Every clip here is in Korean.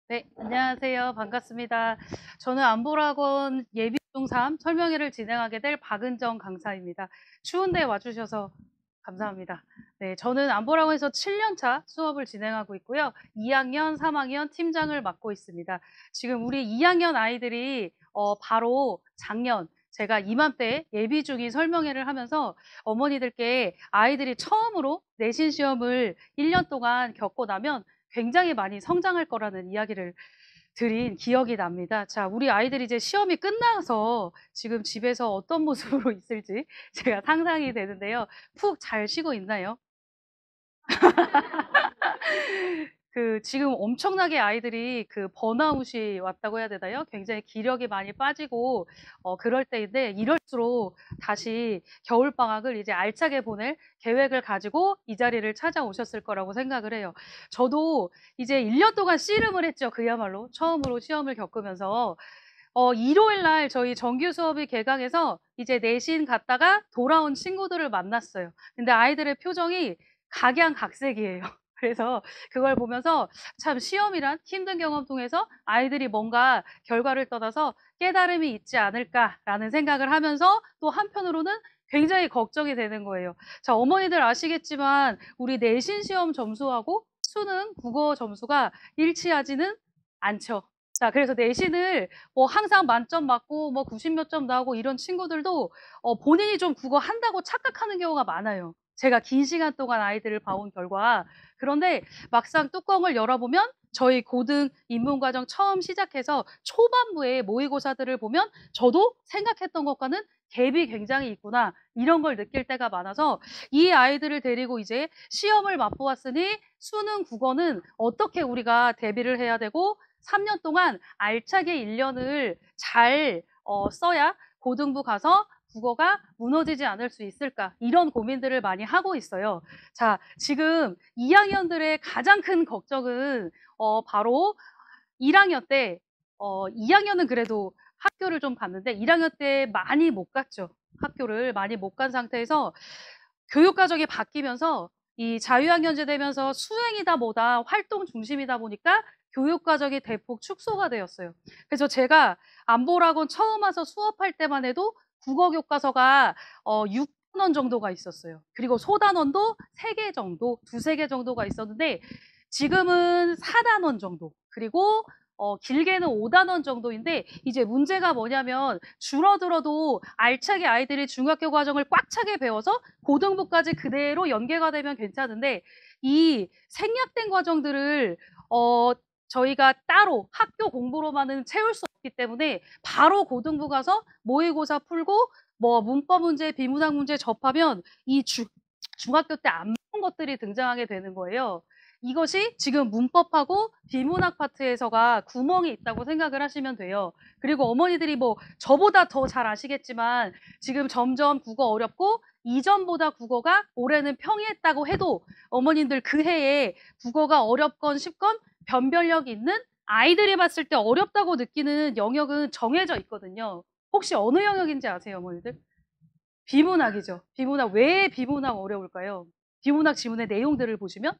네, 안녕하세요. 반갑습니다. 저는 안보학원 예비중 3 설명회를 진행하게 될 박은정 강사입니다. 추운데 와주셔서 감사합니다. 네, 저는 안보학원에서 7년 차 수업을 진행하고 있고요. 2학년, 3학년 팀장을 맡고 있습니다. 지금 우리 2학년 아이들이 바로 작년 제가 이맘때 예비 중인 설명회를 하면서 어머니들께 아이들이 처음으로 내신 시험을 1년 동안 겪고 나면 굉장히 많이 성장할 거라는 이야기를 드린 기억이 납니다. 자, 우리 아이들이 이제 시험이 끝나서 지금 집에서 어떤 모습으로 있을지 제가 상상이 되는데요. 푹 잘 쉬고 있나요? 지금 엄청나게 아이들이 번아웃이 왔다고 해야 되나요? 굉장히 기력이 많이 빠지고, 그럴 때인데, 이럴수록 다시 겨울방학을 이제 알차게 보낼 계획을 가지고 이 자리를 찾아오셨을 거라고 생각을 해요. 저도 이제 1년 동안 씨름을 했죠. 그야말로. 처음으로 시험을 겪으면서. 일요일 날 저희 정규 수업이 개강해서 이제 내신 갔다가 돌아온 친구들을 만났어요. 근데 아이들의 표정이 각양각색이에요. 그래서 그걸 보면서 참 시험이란 힘든 경험 통해서 아이들이 뭔가 결과를 떠나서 깨달음이 있지 않을까라는 생각을 하면서 또 한편으로는 굉장히 걱정이 되는 거예요. 자, 어머니들 아시겠지만 우리 내신 시험 점수하고 수능 국어 점수가 일치하지는 않죠. 자, 그래서 내신을 뭐 항상 만점 맞고 뭐 90 몇 점 나오고 이런 친구들도 본인이 좀 국어 한다고 착각하는 경우가 많아요. 제가 긴 시간 동안 아이들을 봐온 결과. 그런데 막상 뚜껑을 열어보면 저희 고등 입문과정 처음 시작해서 초반부에 모의고사들을 보면 저도 생각했던 것과는 갭이 굉장히 있구나 이런 걸 느낄 때가 많아서 이 아이들을 데리고 이제 시험을 맛보았으니 수능 국어는 어떻게 우리가 대비를 해야 되고 3년 동안 알차게 1년을 잘 써야 고등부 가서 국어가 무너지지 않을 수 있을까 이런 고민들을 많이 하고 있어요. 자, 지금 2학년들의 가장 큰 걱정은 바로 1학년 때 2학년은 그래도 학교를 좀 갔는데 1학년 때 많이 못 갔죠. 학교를 많이 못 간 상태에서 교육과정이 바뀌면서 이 자유학년제 되면서 수행이다 뭐다 활동 중심이다 보니까 교육과정이 대폭 축소가 되었어요. 그래서 제가 안보학원 처음 와서 수업할 때만 해도 국어 교과서가 6만 원 정도가 있었어요. 그리고 소단원도 3개 정도, 두세 개 정도가 있었는데 지금은 4단원 정도, 그리고 길게는 5단원 정도인데 이제 문제가 뭐냐면 줄어들어도 알차게 아이들이 중학교 과정을 꽉 차게 배워서 고등부까지 그대로 연계가 되면 괜찮은데 이 생략된 과정들을 저희가 따로 학교 공부로만은 채울 수 없기 때문에 바로 고등부 가서 모의고사 풀고 뭐 문법 문제, 비문학 문제 접하면 이 중학교 때 안 배운 것들이 등장하게 되는 거예요. 이것이 지금 문법하고 비문학 파트에서가 구멍이 있다고 생각을 하시면 돼요. 그리고 어머니들이 뭐 저보다 더 잘 아시겠지만 지금 점점 국어 어렵고 이전보다 국어가 올해는 평이했다고 해도 어머님들 그 해에 국어가 어렵건 쉽건 변별력 있는 아이들이 봤을 때 어렵다고 느끼는 영역은 정해져 있거든요. 혹시 어느 영역인지 아세요, 어머니들? 비문학이죠. 비문학. 왜 비문학 어려울까요? 비문학 지문의 내용들을 보시면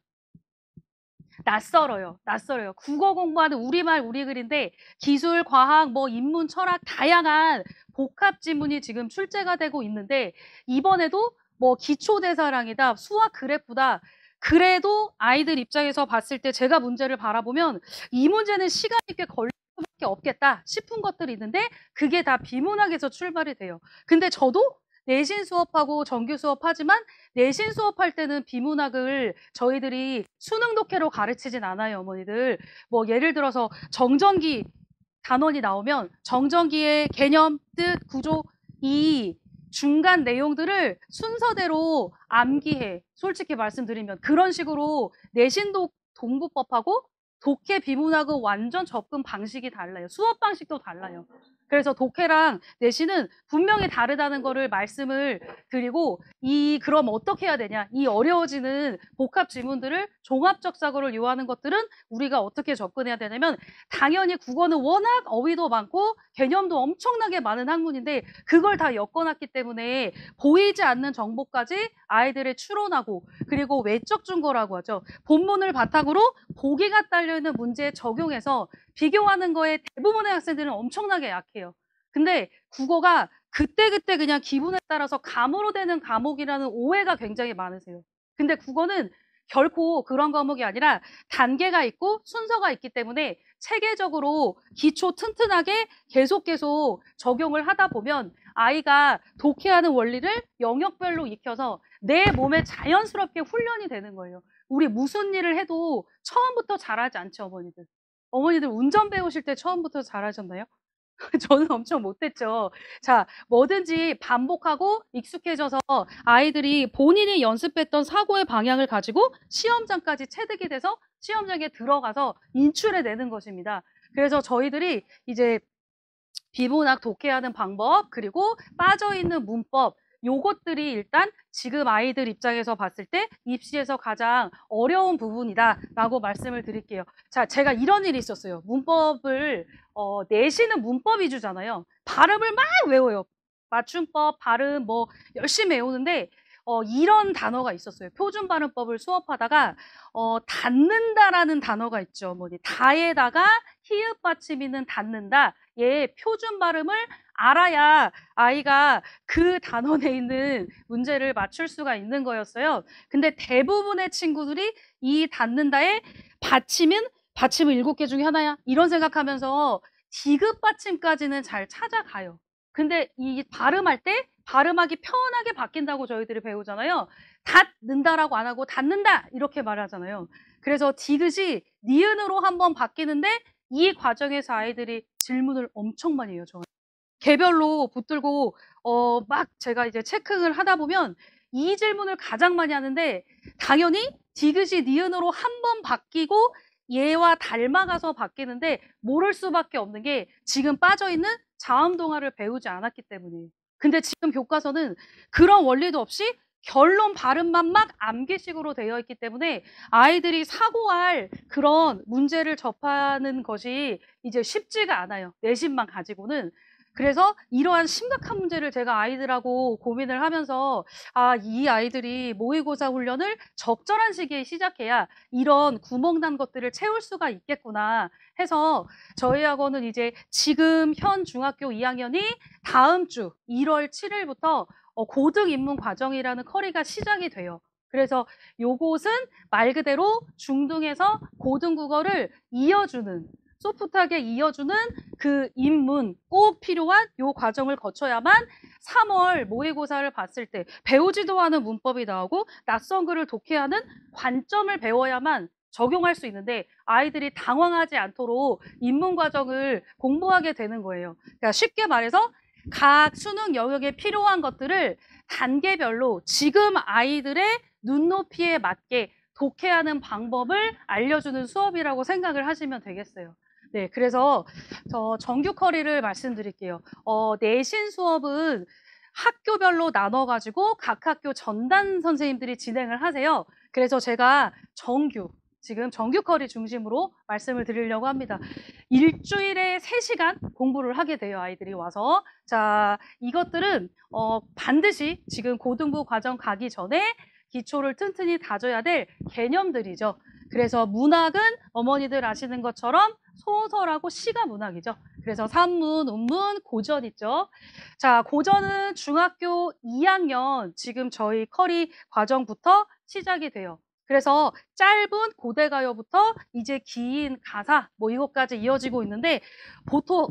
낯설어요. 낯설어요. 국어 공부하는 우리말 우리글인데 기술, 과학, 뭐 인문, 철학 다양한 복합 지문이 지금 출제가 되고 있는데 이번에도 뭐 기초대사량이다, 수학 그래프다. 그래도 아이들 입장에서 봤을 때 제가 문제를 바라보면 이 문제는 시간이 꽤 걸릴 수밖에 없겠다 싶은 것들이 있는데 그게 다 비문학에서 출발이 돼요. 근데 저도 내신 수업하고 정규 수업하지만 내신 수업할 때는 비문학을 저희들이 수능 독해로 가르치진 않아요, 어머니들. 뭐 예를 들어서 정전기 단원이 나오면 정전기의 개념, 뜻, 구조 이 중간 내용들을 순서대로 암기해. 솔직히 말씀드리면 그런 식으로 내신도 동부법하고 독해 비문학은 완전 접근 방식이 달라요. 수업 방식도 달라요. 그래서 독해랑 내신은 분명히 다르다는 거를 말씀을 드리고 그럼 어떻게 해야 되냐? 이 어려워지는 복합 지문들을 종합적 사고를 요하는 것들은 우리가 어떻게 접근해야 되냐면 당연히 국어는 워낙 어휘도 많고 개념도 엄청나게 많은 학문인데 그걸 다 엮어놨기 때문에 보이지 않는 정보까지 아이들의 추론하고 그리고 외적 증거라고 하죠. 본문을 바탕으로 보기가 딸려있는 문제에 적용해서 비교하는 거에 대부분의 학생들은 엄청나게 약해요. 근데 국어가 그때그때 그냥 기분에 따라서 감으로 되는 과목이라는 오해가 굉장히 많으세요. 근데 국어는 결코 그런 과목이 아니라 단계가 있고 순서가 있기 때문에 체계적으로 기초 튼튼하게 계속 적용을 하다 보면 아이가 독해하는 원리를 영역별로 익혀서 내 몸에 자연스럽게 훈련이 되는 거예요. 우리 무슨 일을 해도 처음부터 잘하지 않죠, 어머니들. 어머니들 운전 배우실 때 처음부터 잘하셨나요? 저는 엄청 못했죠. 자, 뭐든지 반복하고 익숙해져서 아이들이 본인이 연습했던 사고의 방향을 가지고 시험장까지 체득이 돼서 시험장에 들어가서 인출해내는 것입니다. 그래서 저희들이 이제 비문학 독해하는 방법 그리고 빠져있는 문법 요것들이 일단 지금 아이들 입장에서 봤을 때 입시에서 가장 어려운 부분이다라고 말씀을 드릴게요. 자, 제가 이런 일이 있었어요. 문법을 내신은 문법 위주잖아요. 발음을 막 외워요. 맞춤법, 발음 뭐 열심히 외우는데 이런 단어가 있었어요. 표준 발음법을 수업하다가 닫는다라는 단어가 있죠. 뭐니 다에다가 히읗 받침 있는 닫는다. 얘 표준 발음을 알아야 아이가 그 단어 내에 있는 문제를 맞출 수가 있는 거였어요. 근데 대부분의 친구들이 이 닫는다에 받침은 7개 중에 하나야. 이런 생각하면서 디귿 받침까지는 잘 찾아가요. 근데 이 발음할 때 발음하기 편하게 바뀐다고 저희들이 배우잖아요. 닫는다라고 안 하고 닫는다 이렇게 말하잖아요. 그래서 디귿이 니은으로 한번 바뀌는데 이 과정에서 아이들이 질문을 엄청 많이 해요. 저한테. 개별로 붙들고 막 제가 이제 체크를 하다 보면 이 질문을 가장 많이 하는데 당연히 디귿이 니은으로 한번 바뀌고 얘와 닮아가서 바뀌는데 모를 수밖에 없는 게 지금 빠져있는 자음동화를 배우지 않았기 때문이에요. 근데 지금 교과서는 그런 원리도 없이 결론 발음만 막 암기식으로 되어 있기 때문에 아이들이 사고할 그런 문제를 접하는 것이 이제 쉽지가 않아요. 내신만 가지고는. 그래서 이러한 심각한 문제를 제가 아이들하고 고민을 하면서 이 아이들이 모의고사 훈련을 적절한 시기에 시작해야 이런 구멍난 것들을 채울 수가 있겠구나 해서 저희 학원은 이제 지금 현 중학교 2학년이 다음 주 1월 7일부터 고등 입문 과정이라는 커리가 시작이 돼요. 그래서 요것은 말 그대로 중등에서 고등 국어를 이어주는 소프트하게 이어주는 그 입문 꼭 필요한 요 과정을 거쳐야만 3월 모의고사를 봤을 때 배우지도 않은 문법이 나오고 낯선 글을 독해하는 관점을 배워야만 적용할 수 있는데 아이들이 당황하지 않도록 입문 과정을 공부하게 되는 거예요. 그러니까 쉽게 말해서 각 수능 영역에 필요한 것들을 단계별로 지금 아이들의 눈높이에 맞게 독해하는 방법을 알려주는 수업이라고 생각을 하시면 되겠어요. 네, 그래서 저 정규 커리를 말씀드릴게요. 내신 수업은 학교별로 나눠가지고 각 학교 전담 선생님들이 진행을 하세요. 그래서 제가 지금 정규 커리 중심으로 말씀을 드리려고 합니다. 일주일에 3시간 공부를 하게 돼요, 아이들이 와서. 자, 이것들은 반드시 지금 고등부 과정 가기 전에 기초를 튼튼히 다져야 될 개념들이죠. 그래서 문학은 어머니들 아시는 것처럼 소설하고 시가 문학이죠. 그래서 산문, 운문, 고전 있죠. 자, 고전은 중학교 2학년 지금 저희 커리 과정부터 시작이 돼요. 그래서 짧은 고대가요부터 이제 긴 가사 뭐 이것까지 이어지고 있는데 보통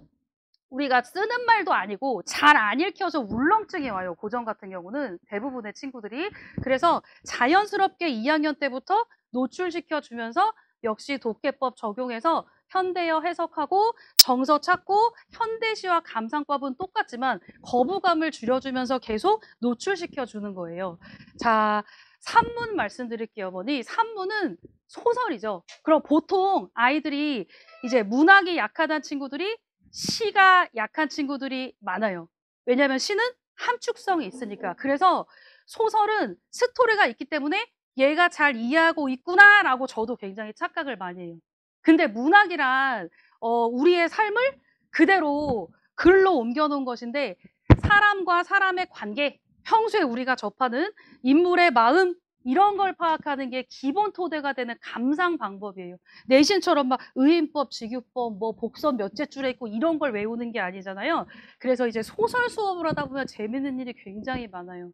우리가 쓰는 말도 아니고 잘 안 읽혀서 울렁증이 와요. 고전 같은 경우는 대부분의 친구들이. 그래서 자연스럽게 2학년 때부터 노출시켜 주면서 역시 독해법 적용해서 현대어 해석하고 정서 찾고 현대시와 감상법은 똑같지만 거부감을 줄여주면서 계속 노출시켜 주는 거예요. 자, 산문 말씀드릴게요, 어머니. 산문은 소설이죠. 그럼 보통 아이들이 이제 문학이 약하다는 친구들이 시가 약한 친구들이 많아요. 왜냐하면 시는 함축성이 있으니까. 그래서 소설은 스토리가 있기 때문에 얘가 잘 이해하고 있구나라고 저도 굉장히 착각을 많이 해요. 근데 문학이란 우리의 삶을 그대로 글로 옮겨놓은 것인데 사람과 사람의 관계, 평소에 우리가 접하는 인물의 마음 이런 걸 파악하는 게 기본 토대가 되는 감상 방법이에요. 내신처럼 막 의인법, 직유법, 뭐 복선 몇째 줄에 있고 이런 걸 외우는 게 아니잖아요. 그래서 이제 소설 수업을 하다 보면 재밌는 일이 굉장히 많아요.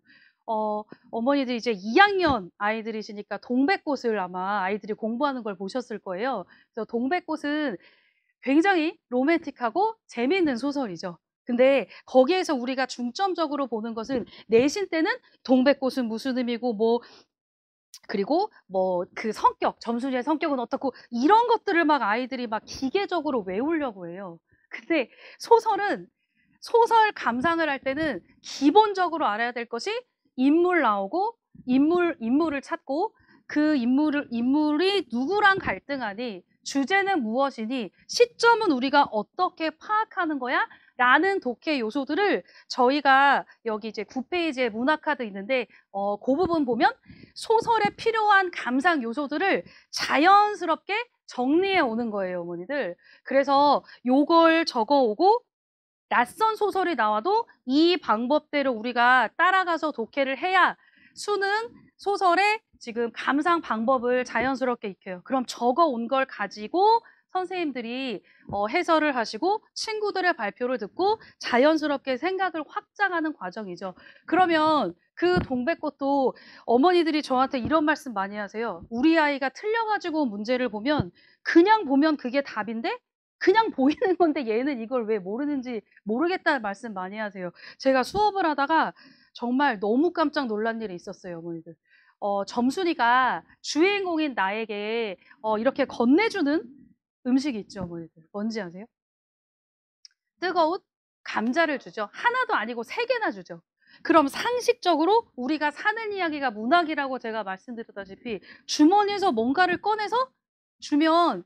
어머니들 이제 2학년 아이들이시니까 동백꽃을 아마 아이들이 공부하는 걸 보셨을 거예요. 그래서 동백꽃은 굉장히 로맨틱하고 재미있는 소설이죠. 근데 거기에서 우리가 중점적으로 보는 것은 내신 때는 동백꽃은 무슨 의미고 뭐 그리고 뭐 그 성격, 점순이의 성격은 어떻고 이런 것들을 막 아이들이 막 기계적으로 외우려고 해요. 근데 소설은 소설 감상을 할 때는 기본적으로 알아야 될 것이 인물 나오고 인물을 찾고 그 인물이 누구랑 갈등하니 주제는 무엇이니 시점은 우리가 어떻게 파악하는 거야? 라는 독해 요소들을 저희가 여기 이제 9페이지에 문학카드 있는데 그 부분 보면 소설에 필요한 감상 요소들을 자연스럽게 정리해 오는 거예요, 어머니들. 그래서 요걸 적어 오고 낯선 소설이 나와도 이 방법대로 우리가 따라가서 독해를 해야 수능 소설의 지금 감상 방법을 자연스럽게 익혀요. 그럼 적어 온 걸 가지고 선생님들이 해설을 하시고 친구들의 발표를 듣고 자연스럽게 생각을 확장하는 과정이죠. 그러면 그 동백꽃도 어머니들이 저한테 이런 말씀 많이 하세요. 우리 아이가 틀려가지고 문제를 그냥 보면 그게 답인데 그냥 보이는 건데 얘는 이걸 왜 모르는지 모르겠다는 말씀 많이 하세요. 제가 수업을 하다가 정말 너무 깜짝 놀란 일이 있었어요, 어머니들. 점순이가 주인공인 나에게 이렇게 건네주는 음식이 있죠, 어머니들. 뭔지 아세요? 뜨거운 감자를 주죠. 하나도 아니고 3개나 주죠. 그럼 상식적으로 우리가 사는 이야기가 문학이라고 제가 말씀드렸다시피 주머니에서 뭔가를 꺼내서 주면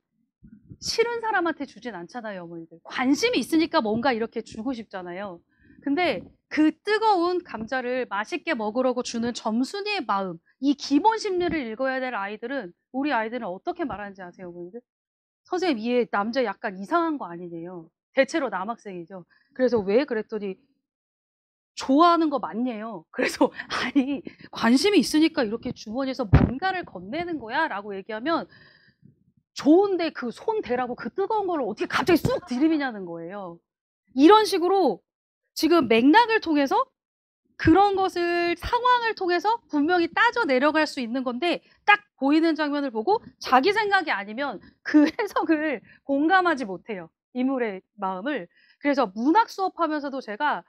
싫은 사람한테 주진 않잖아요, 어머니들. 관심이 있으니까 뭔가 이렇게 주고 싶잖아요. 근데 그 뜨거운 감자를 맛있게 먹으려고 주는 점순이의 마음, 이 기본 심리를 읽어야 될 아이들은 우리 아이들은 어떻게 말하는지 아세요, 어머니들? 선생님, 얘 남자 약간 이상한 거 아니네요. 대체로 남학생이죠. 그래서 왜 그랬더니 좋아하는 거 맞네요. 그래서 아니 관심이 있으니까 이렇게 주머니에서 뭔가를 건네는 거야 라고 얘기하면 좋은데 그 손 대라고 그 뜨거운 거를 어떻게 갑자기 쑥 들이미냐는 거예요. 이런 식으로 지금 맥락을 통해서 그런 것을 상황을 통해서 분명히 따져 내려갈 수 있는 건데 딱 보이는 장면을 보고 자기 생각이 아니면 그 해석을 공감하지 못해요. 인물의 마음을. 그래서 문학 수업하면서도 제가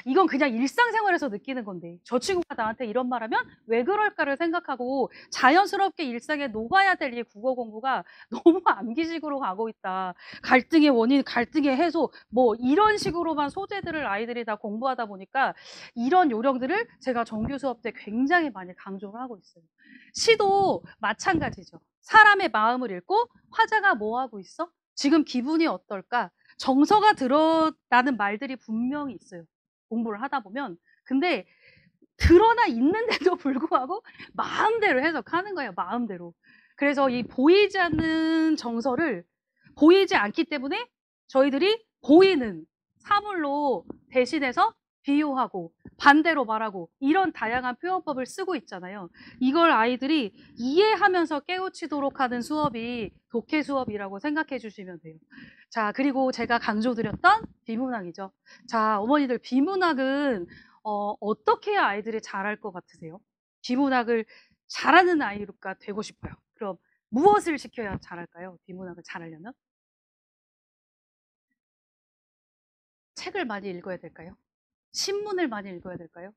이건 그냥 일상생활에서 느끼는 건데 저 친구가 나한테 이런 말하면 왜 그럴까를 생각하고 자연스럽게 일상에 녹아야 될 이 국어 공부가 너무 암기식으로 가고 있다. 갈등의 원인, 갈등의 해소 뭐 이런 식으로만 소재들을 아이들이 다 공부하다 보니까 이런 요령들을 제가 정규 수업 때 굉장히 많이 강조를 하고 있어요. 시도 마찬가지죠. 사람의 마음을 읽고 화자가 뭐 하고 있어? 지금 기분이 어떨까? 정서가 드러나는 말들이 분명히 있어요. 공부를 하다 보면. 근데 드러나 있는데도 불구하고 마음대로 해석하는 거예요. 마음대로. 그래서 이 보이지 않는 정서를 보이지 않기 때문에 저희들이 보이는 사물로 대신해서 비유하고 반대로 말하고 이런 다양한 표현법을 쓰고 있잖아요. 이걸 아이들이 이해하면서 깨우치도록 하는 수업이 독해 수업이라고 생각해 주시면 돼요. 자, 그리고 제가 강조드렸던 비문학이죠. 자, 어머니들 비문학은 어떻게 해야 아이들이 잘할 것 같으세요? 비문학을 잘하는 아이가 되고 싶어요. 그럼 무엇을 시켜야 잘할까요? 비문학을 잘하려면? 책을 많이 읽어야 될까요? 신문을 많이 읽어야 될까요?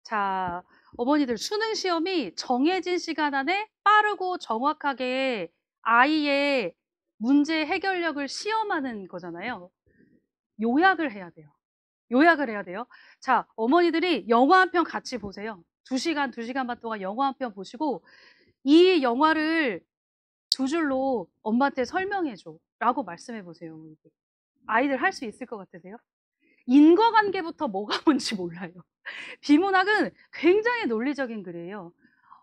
자, 어머니들 수능 시험이 정해진 시간 안에 빠르고 정확하게 아이의 문제 해결력을 시험하는 거잖아요. 요약을 해야 돼요. 요약을 해야 돼요. 자, 어머니들이 영화 한 편 같이 보세요. 2시간, 2시간 반 동안 영화 한 편 보시고 이 영화를 2줄로 엄마한테 설명해 줘 라고 말씀해 보세요. 어머니들. 아이들 할 수 있을 것 같으세요? 인과관계부터 뭐가 뭔지 몰라요. 비문학은 굉장히 논리적인 글이에요.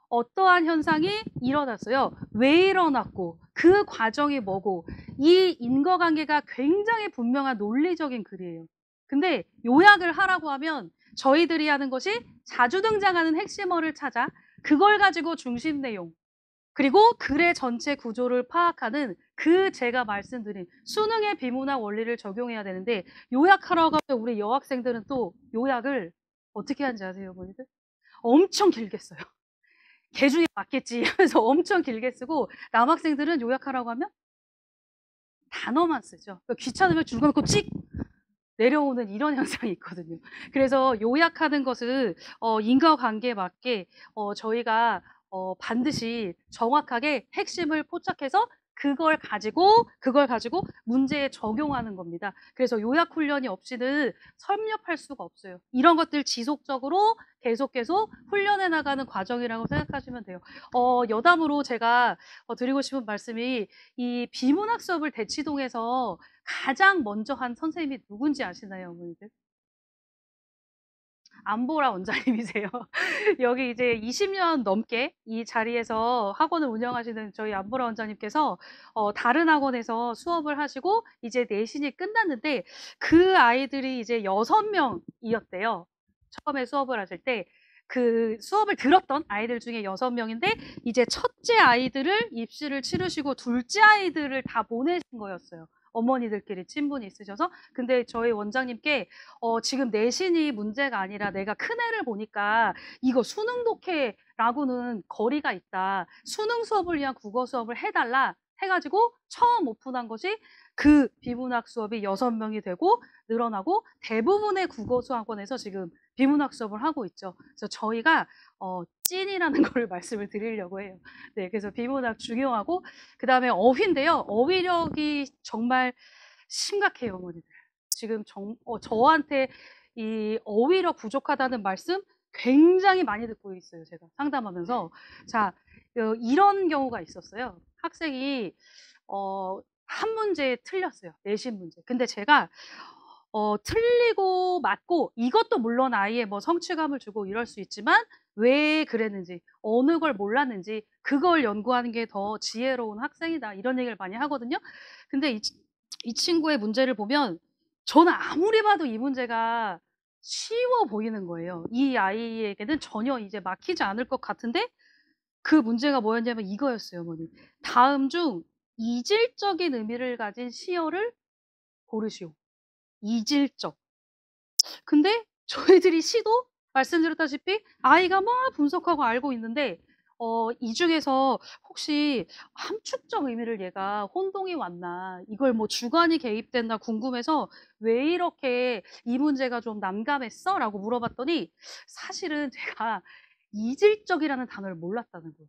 어떠한 현상이 일어났어요. 왜 일어났고 그 과정이 뭐고 이 인과관계가 굉장히 분명한 논리적인 글이에요. 근데 요약을 하라고 하면 저희들이 하는 것이 자주 등장하는 핵심어를 찾아 그걸 가지고 중심 내용 그리고 글의 전체 구조를 파악하는 그 제가 말씀드린 수능의 비문학 원리를 적용해야 되는데 요약하라고 하면 우리 여학생들은 또 요약을 어떻게 하는지 아세요, 어머니들? 엄청 길게 써요. 개 중에 맞겠지 하면서 엄청 길게 쓰고 남학생들은 요약하라고 하면 단어만 쓰죠. 그러니까 귀찮으면 중간에 찍 내려오는 이런 현상이 있거든요. 그래서 요약하는 것은 인과관계에 맞게 저희가 반드시 정확하게 핵심을 포착해서 그걸 가지고 문제에 적용하는 겁니다. 그래서 요약 훈련이 없이는 섭렵할 수가 없어요. 이런 것들 지속적으로 계속 훈련해 나가는 과정이라고 생각하시면 돼요. 여담으로 제가 드리고 싶은 말씀이 이 비문학 수업을 대치동에서 가장 먼저 한 선생님이 누군지 아시나요, 어머니들? 안보라 원장님이세요. 여기 이제 20년 넘게 이 자리에서 학원을 운영하시는 저희 안보라 원장님께서 다른 학원에서 수업을 하시고 이제 내신이 끝났는데 그 아이들이 이제 6명이었대요. 처음에 수업을 하실 때 그 수업을 들었던 아이들 중에 6명인데 이제 첫째 아이들을 입시를 치르시고 둘째 아이들을 다 보내신 거였어요. 어머니들끼리 친분이 있으셔서. 근데 저희 원장님께 지금 내신이 문제가 아니라 내가 큰애를 보니까 이거 수능 독해라고는 거리가 있다. 수능 수업을 위한 국어 수업을 해달라 해가지고 처음 오픈한 것이 그 비문학 수업이 6명이 되고 늘어나고 대부분의 국어 수학원에서 지금 비문학 수업을 하고 있죠. 그래서 저희가 찐이라는 걸 말씀을 드리려고 해요. 네, 그래서 비문학 중요하고 그다음에 어휘인데요. 어휘력이 정말 심각해요, 어머니들. 지금 저한테 이 어휘력 부족하다는 말씀 굉장히 많이 듣고 있어요, 제가 상담하면서. 자, 이런 경우가 있었어요. 학생이 한 문제 틀렸어요. 내신 문제. 근데 제가 틀리고 맞고 이것도 물론 아이의 뭐 성취감을 주고 이럴 수 있지만 왜 그랬는지, 어느 걸 몰랐는지 그걸 연구하는 게 더 지혜로운 학생이다. 이런 얘기를 많이 하거든요. 근데 이 친구의 문제를 보면 저는 아무리 봐도 이 문제가 쉬워 보이는 거예요. 이 아이에게는 전혀 이제 막히지 않을 것 같은데 그 문제가 뭐였냐면 이거였어요, 어머니. 다음 중 이질적인 의미를 가진 시어를 고르시오. 이질적. 근데 저희들이 시도 말씀드렸다시피 아이가 막 분석하고 알고 있는데 이 중에서 혹시 함축적 의미를 얘가 혼동이 왔나 이걸 뭐 주관이 개입됐나 궁금해서 왜 이렇게 이 문제가 좀 난감했어? 라고 물어봤더니 사실은 제가 이질적이라는 단어를 몰랐다는 거예요.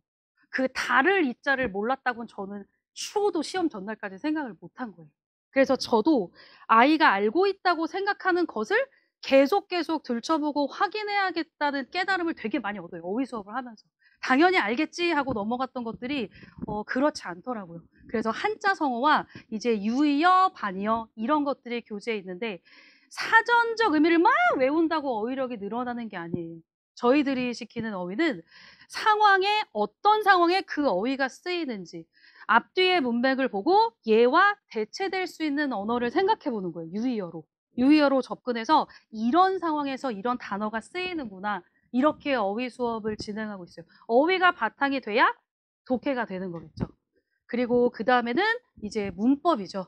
그 달을 이자를 몰랐다고는 저는 추호도 시험 전날까지 생각을 못한 거예요. 그래서 저도 아이가 알고 있다고 생각하는 것을 계속 들춰보고 확인해야겠다는 깨달음을 되게 많이 얻어요. 어휘 수업을 하면서. 당연히 알겠지 하고 넘어갔던 것들이 그렇지 않더라고요. 그래서 한자 성어와 이제 유의어, 반의어 이런 것들이 교재에 있는데 사전적 의미를 막 외운다고 어휘력이 늘어나는 게 아니에요. 저희들이 시키는 어휘는 상황에 어떤 상황에 그 어휘가 쓰이는지 앞뒤의 문맥을 보고 얘와 대체될 수 있는 언어를 생각해 보는 거예요. 유의어로. 유의어로 접근해서 이런 상황에서 이런 단어가 쓰이는구나. 이렇게 어휘 수업을 진행하고 있어요. 어휘가 바탕이 돼야 독해가 되는 거겠죠. 그리고 그 다음에는 이제 문법이죠.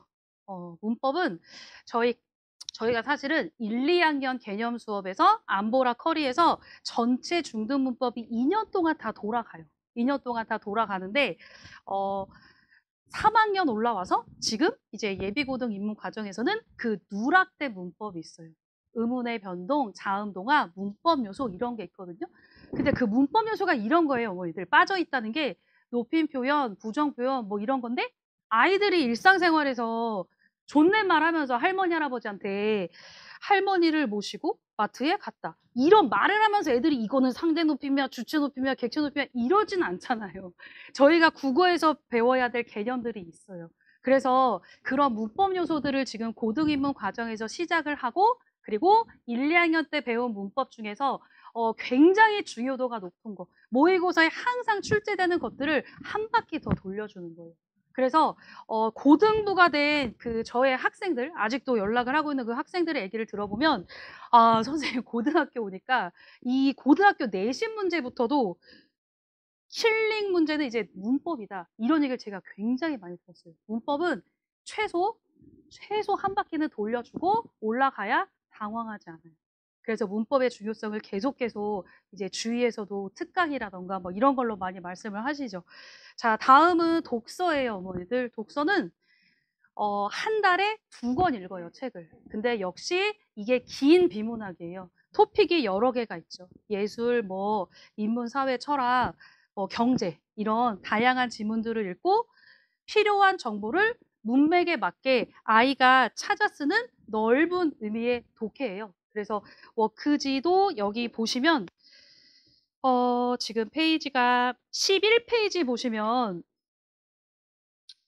문법은 저희가 사실은 1, 2학년 개념 수업에서 안보라 커리에서 전체 중등 문법이 2년 동안 다 돌아가요. 2년 동안 다 돌아가는데 3학년 올라와서 지금 이제 예비고등 입문 과정에서는 그 누락된 문법이 있어요. 의문의 변동, 자음동화, 문법 요소 이런 게 있거든요. 근데 그 문법 요소가 이런 거예요, 어머니들. 빠져 있다는 게 높임 표현, 부정 표현 뭐 이런 건데 아이들이 일상생활에서 존댓말 하면서 할머니, 할아버지한테 할머니를 모시고 마트에 갔다. 이런 말을 하면서 애들이 이거는 상대 높임이야, 주체 높임이야, 객체 높임이야 이러진 않잖아요. 저희가 국어에서 배워야 될 개념들이 있어요. 그래서 그런 문법 요소들을 지금 고등인문 과정에서 시작을 하고 그리고 1, 2학년 때 배운 문법 중에서 굉장히 중요도가 높은 거. 모의고사에 항상 출제되는 것들을 한 바퀴 더 돌려주는 거예요. 그래서 고등부가 된 그 저의 학생들, 아직도 연락을 하고 있는 그 학생들의 얘기를 들어보면 아, 선생님 고등학교 오니까 이 고등학교 내신 문제부터도 킬링 문제는 이제 문법이다. 이런 얘기를 제가 굉장히 많이 들었어요. 문법은 최소 한 바퀴는 돌려주고 올라가야 당황하지 않아요. 그래서 문법의 중요성을 계속 이제 주위에서도 특강이라던가 뭐 이런 걸로 많이 말씀을 하시죠. 자, 다음은 독서예요, 어머니들. 독서는 한 달에 2권 읽어요, 책을. 근데 역시 이게 긴 비문학이에요. 토픽이 여러 개가 있죠. 예술, 뭐 인문, 사회, 철학, 경제 이런 다양한 지문들을 읽고 필요한 정보를 문맥에 맞게 아이가 찾아 쓰는 넓은 의미의 독해예요. 그래서 워크지도 여기 보시면 지금 페이지가 11페이지 보시면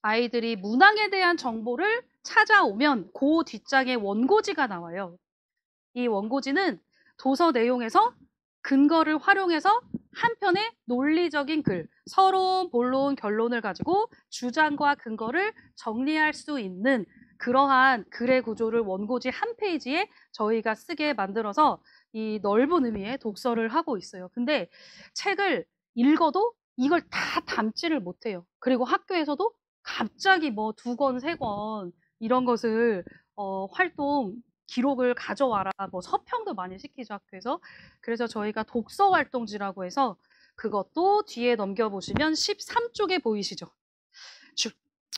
아이들이 문항에 대한 정보를 찾아오면 그 뒷장에 원고지가 나와요. 이 원고지는 도서 내용에서 근거를 활용해서 한 편의 논리적인 글, 서론, 본론, 결론을 가지고 주장과 근거를 정리할 수 있는 그러한 글의 구조를 원고지 한 페이지에 저희가 쓰게 만들어서 이 넓은 의미의 독서를 하고 있어요. 근데 책을 읽어도 이걸 다 담지를 못해요. 그리고 학교에서도 갑자기 뭐 2권, 3권 이런 것을 활동 기록을 가져와라. 뭐 서평도 많이 시키죠, 학교에서. 그래서 저희가 독서 활동지라고 해서 그것도 뒤에 넘겨보시면 13쪽에 보이시죠?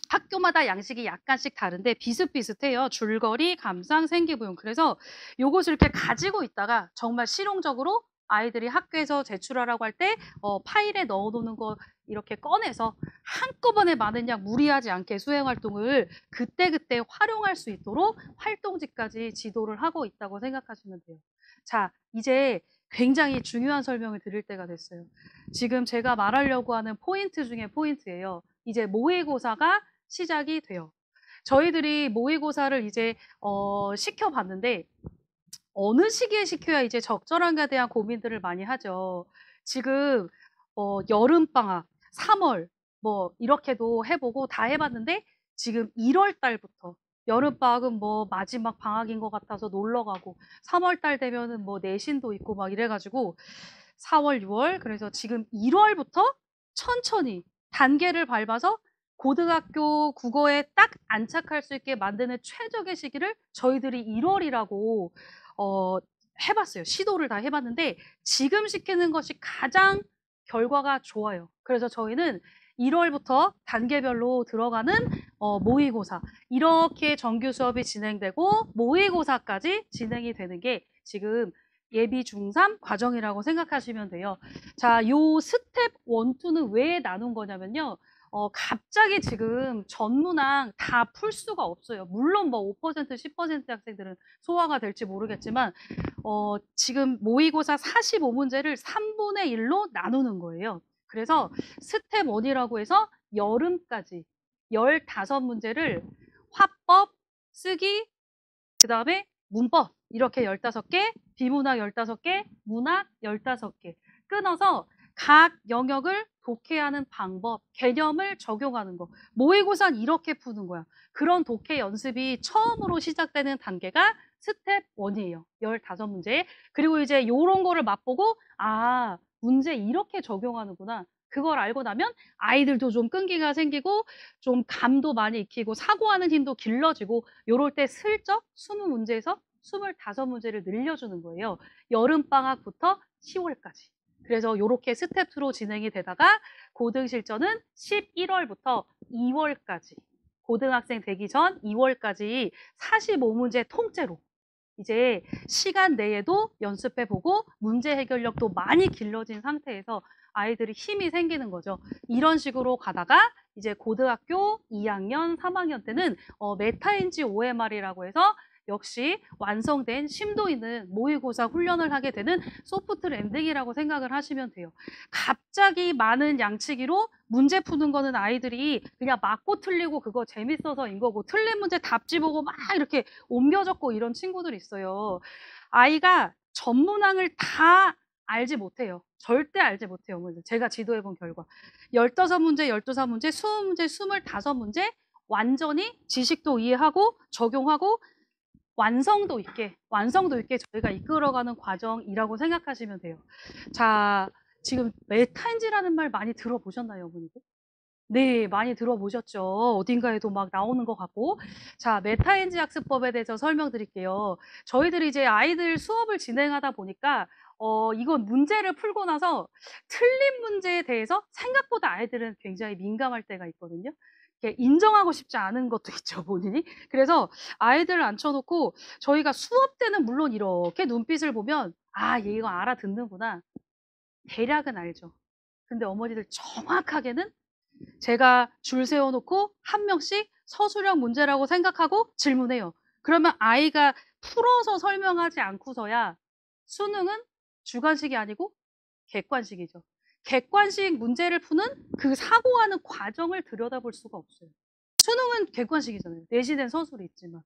학교마다 양식이 약간씩 다른데 비슷비슷해요. 줄거리, 감상, 생기부용. 그래서 요것을 이렇게 가지고 있다가 정말 실용적으로 아이들이 학교에서 제출하라고 할 때 파일에 넣어놓는 거 이렇게 꺼내서 한꺼번에 많은 양 무리하지 않게 수행 활동을 그때그때 활용할 수 있도록 활동지까지 지도를 하고 있다고 생각하시면 돼요. 자, 이제 굉장히 중요한 설명을 드릴 때가 됐어요. 지금 제가 말하려고 하는 포인트 중에 포인트예요. 이제 모의고사가 시작이 돼요. 저희들이 모의고사를 이제 시켜봤는데 어느 시기에 시켜야 이제 적절한가에 대한 고민들을 많이 하죠. 지금 여름방학, 3월 뭐 이렇게도 해보고 다 해봤는데 지금 1월 달부터 여름방학은 뭐 마지막 방학인 것 같아서 놀러 가고 3월 달 되면은 뭐 내신도 있고 막 이래가지고 4월, 6월 그래서 지금 1월부터 천천히 단계를 밟아서 고등학교 국어에 딱 안착할 수 있게 만드는 최적의 시기를 저희들이 1월이라고 해봤어요. 시도를 다 해봤는데 지금 시키는 것이 가장 결과가 좋아요. 그래서 저희는 1월부터 단계별로 들어가는 모의고사 이렇게 정규 수업이 진행되고 모의고사까지 진행이 되는 게 지금 예비 중3 과정이라고 생각하시면 돼요. 자, 요 스텝 1, 2는 왜 나눈 거냐면요. 갑자기 지금 전문항 다 풀 수가 없어요. 물론 뭐 5%, 10% 학생들은 소화가 될지 모르겠지만 지금 모의고사 45문제를 3분의 1로 나누는 거예요. 그래서 스텝 1이라고 해서 여름까지 15문제를 화법, 쓰기, 그 다음에 문법 이렇게 15개, 비문학 15개, 문학 15개 끊어서 각 영역을 독해하는 방법, 개념을 적용하는 거. 모의고사는 이렇게 푸는 거야. 그런 독해 연습이 처음으로 시작되는 단계가 스텝 1이에요. 15문제. 그리고 이제 이런 거를 맛보고 아, 문제 이렇게 적용하는구나. 그걸 알고 나면 아이들도 좀 끈기가 생기고 좀 감도 많이 익히고 사고하는 힘도 길러지고 요럴 때 슬쩍 20문제에서 25문제를 늘려주는 거예요. 여름방학부터 10월까지. 그래서 이렇게 스텝 2로 진행이 되다가 고등실전은 11월부터 2월까지 고등학생 되기 전 2월까지 45문제 통째로 이제 시간 내에도 연습해보고 문제 해결력도 많이 길러진 상태에서 아이들이 힘이 생기는 거죠. 이런 식으로 가다가 이제 고등학교 2학년, 3학년 때는 메타인지 OMR이라고 해서 역시 완성된 심도 있는 모의고사 훈련을 하게 되는 소프트 랜딩이라고 생각을 하시면 돼요. 갑자기 많은 양치기로 문제 푸는 거는 아이들이 그냥 맞고 틀리고 그거 재밌어서인 거고, 틀린 문제 답지 보고 막 이렇게 옮겨 적고 이런 친구들이 있어요. 아이가 전문항을 다 알지 못해요. 절대 알지 못해요. 제가 지도해본 결과 15문제, 12문제, 20문제, 25문제 완전히 지식도 이해하고 적용하고 완성도 있게 저희가 이끌어가는 과정이라고 생각하시면 돼요. 자, 지금 메타인지라는 말 많이 들어보셨나요, 어머니들? 네, 많이 들어보셨죠. 어딘가에도 막 나오는 것 같고. 자, 메타인지 학습법에 대해서 설명드릴게요. 저희들이 이제 아이들 수업을 진행하다 보니까 이건 문제를 풀고 나서 틀린 문제에 대해서 생각보다 아이들은 굉장히 민감할 때가 있거든요. 이렇게 인정하고 싶지 않은 것도 있죠, 본인이. 그래서 아이들을 앉혀놓고 저희가 수업 때는 물론 이렇게 눈빛을 보면 아, 얘 이거 알아듣는구나. 대략은 알죠. 근데 어머니들 정확하게는 제가 줄 세워놓고 한 명씩 서술형 문제라고 생각하고 질문해요. 그러면 아이가 풀어서 설명하지 않고서야 수능은 주관식이 아니고 객관식이죠. 객관식 문제를 푸는 그 사고하는 과정을 들여다볼 수가 없어요. 수능은 객관식이잖아요. 내신엔 서술이 있지만.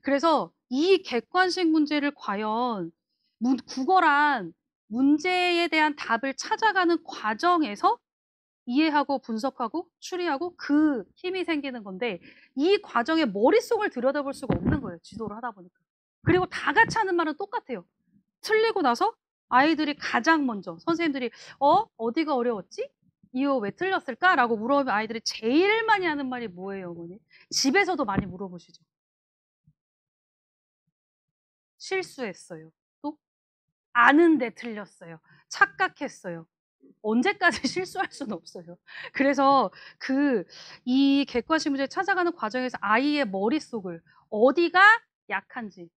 그래서 이 객관식 문제를 과연 국어란 문제에 대한 답을 찾아가는 과정에서 이해하고 분석하고 추리하고 그 힘이 생기는 건데 이 과정에 머릿속을 들여다볼 수가 없는 거예요. 지도를 하다 보니까. 그리고 다 같이 하는 말은 똑같아요. 틀리고 나서 아이들이 가장 먼저 선생님들이 어디가 어려웠지? 이거 왜 틀렸을까? 라고 물어보면 아이들이 제일 많이 하는 말이 뭐예요, 어머니? 집에서도 많이 물어보시죠. 실수했어요. 또 아는데 틀렸어요. 착각했어요. 언제까지 실수할 수는 없어요. 그래서 이 객관식 문제를 찾아가는 과정에서 아이의 머릿속을 어디가 약한지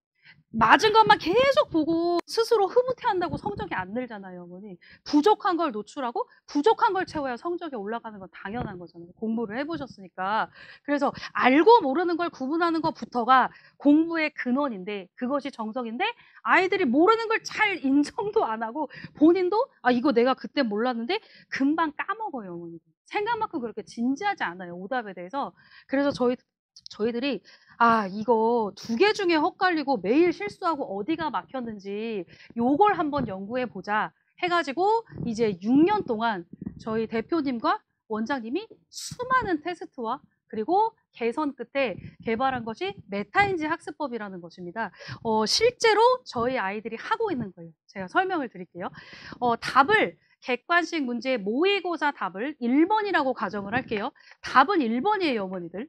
맞은 것만 계속 보고 스스로 흐뭇해한다고 성적이 안 늘잖아요, 어머니. 부족한 걸 노출하고 부족한 걸 채워야 성적이 올라가는 건 당연한 거잖아요. 공부를 해보셨으니까. 그래서 알고 모르는 걸 구분하는 것부터가 공부의 근원인데 그것이 정석인데 아이들이 모르는 걸 잘 인정도 안 하고 본인도 아 이거 내가 그때 몰랐는데 금방 까먹어요, 어머니. 생각만큼 그렇게 진지하지 않아요, 오답에 대해서. 그래서 저희들이 아 이거 2개 중에 헛갈리고 매일 실수하고 어디가 막혔는지 요걸 한번 연구해 보자 해가지고 이제 6년 동안 저희 대표님과 원장님이 수많은 테스트와 그리고 개선 끝에 개발한 것이 메타인지 학습법이라는 것입니다. 실제로 저희 아이들이 하고 있는 거예요. 제가 설명을 드릴게요. 답을 객관식 문제 모의고사 답을 1번이라고 가정을 할게요. 답은 1번이에요, 어머니들.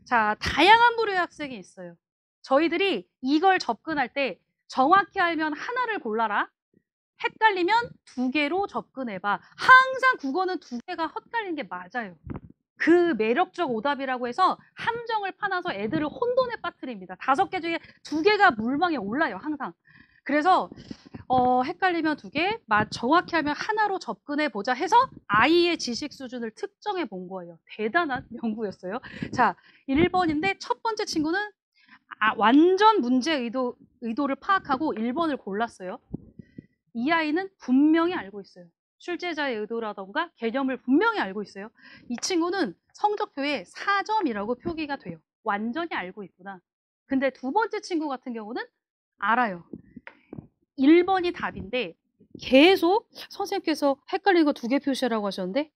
자, 다양한 부류의 학생이 있어요. 저희들이 이걸 접근할 때 정확히 알면 하나를 골라라. 헷갈리면 2개로 접근해봐. 항상 국어는 2개가 헛갈린 게 맞아요. 그 매력적 오답이라고 해서 함정을 파놔서 애들을 혼돈에 빠뜨립니다. 5개 중에 2개가 물망에 올라요, 항상. 그래서 헷갈리면 2개, 정확히 하면 하나로 접근해 보자 해서 아이의 지식 수준을 특정해 본 거예요. 대단한 연구였어요. 자, 1번인데 첫 번째 친구는 완전 문제 의도를 파악하고 1번을 골랐어요. 이 아이는 분명히 알고 있어요. 출제자의 의도라던가 개념을 분명히 알고 있어요. 이 친구는 성적표에 4점이라고 표기가 돼요. 완전히 알고 있구나. 근데 2번째 친구 같은 경우는 알아요. 1번이 답인데 계속 선생님께서 헷갈리는 거 2개 표시라고 하셨는데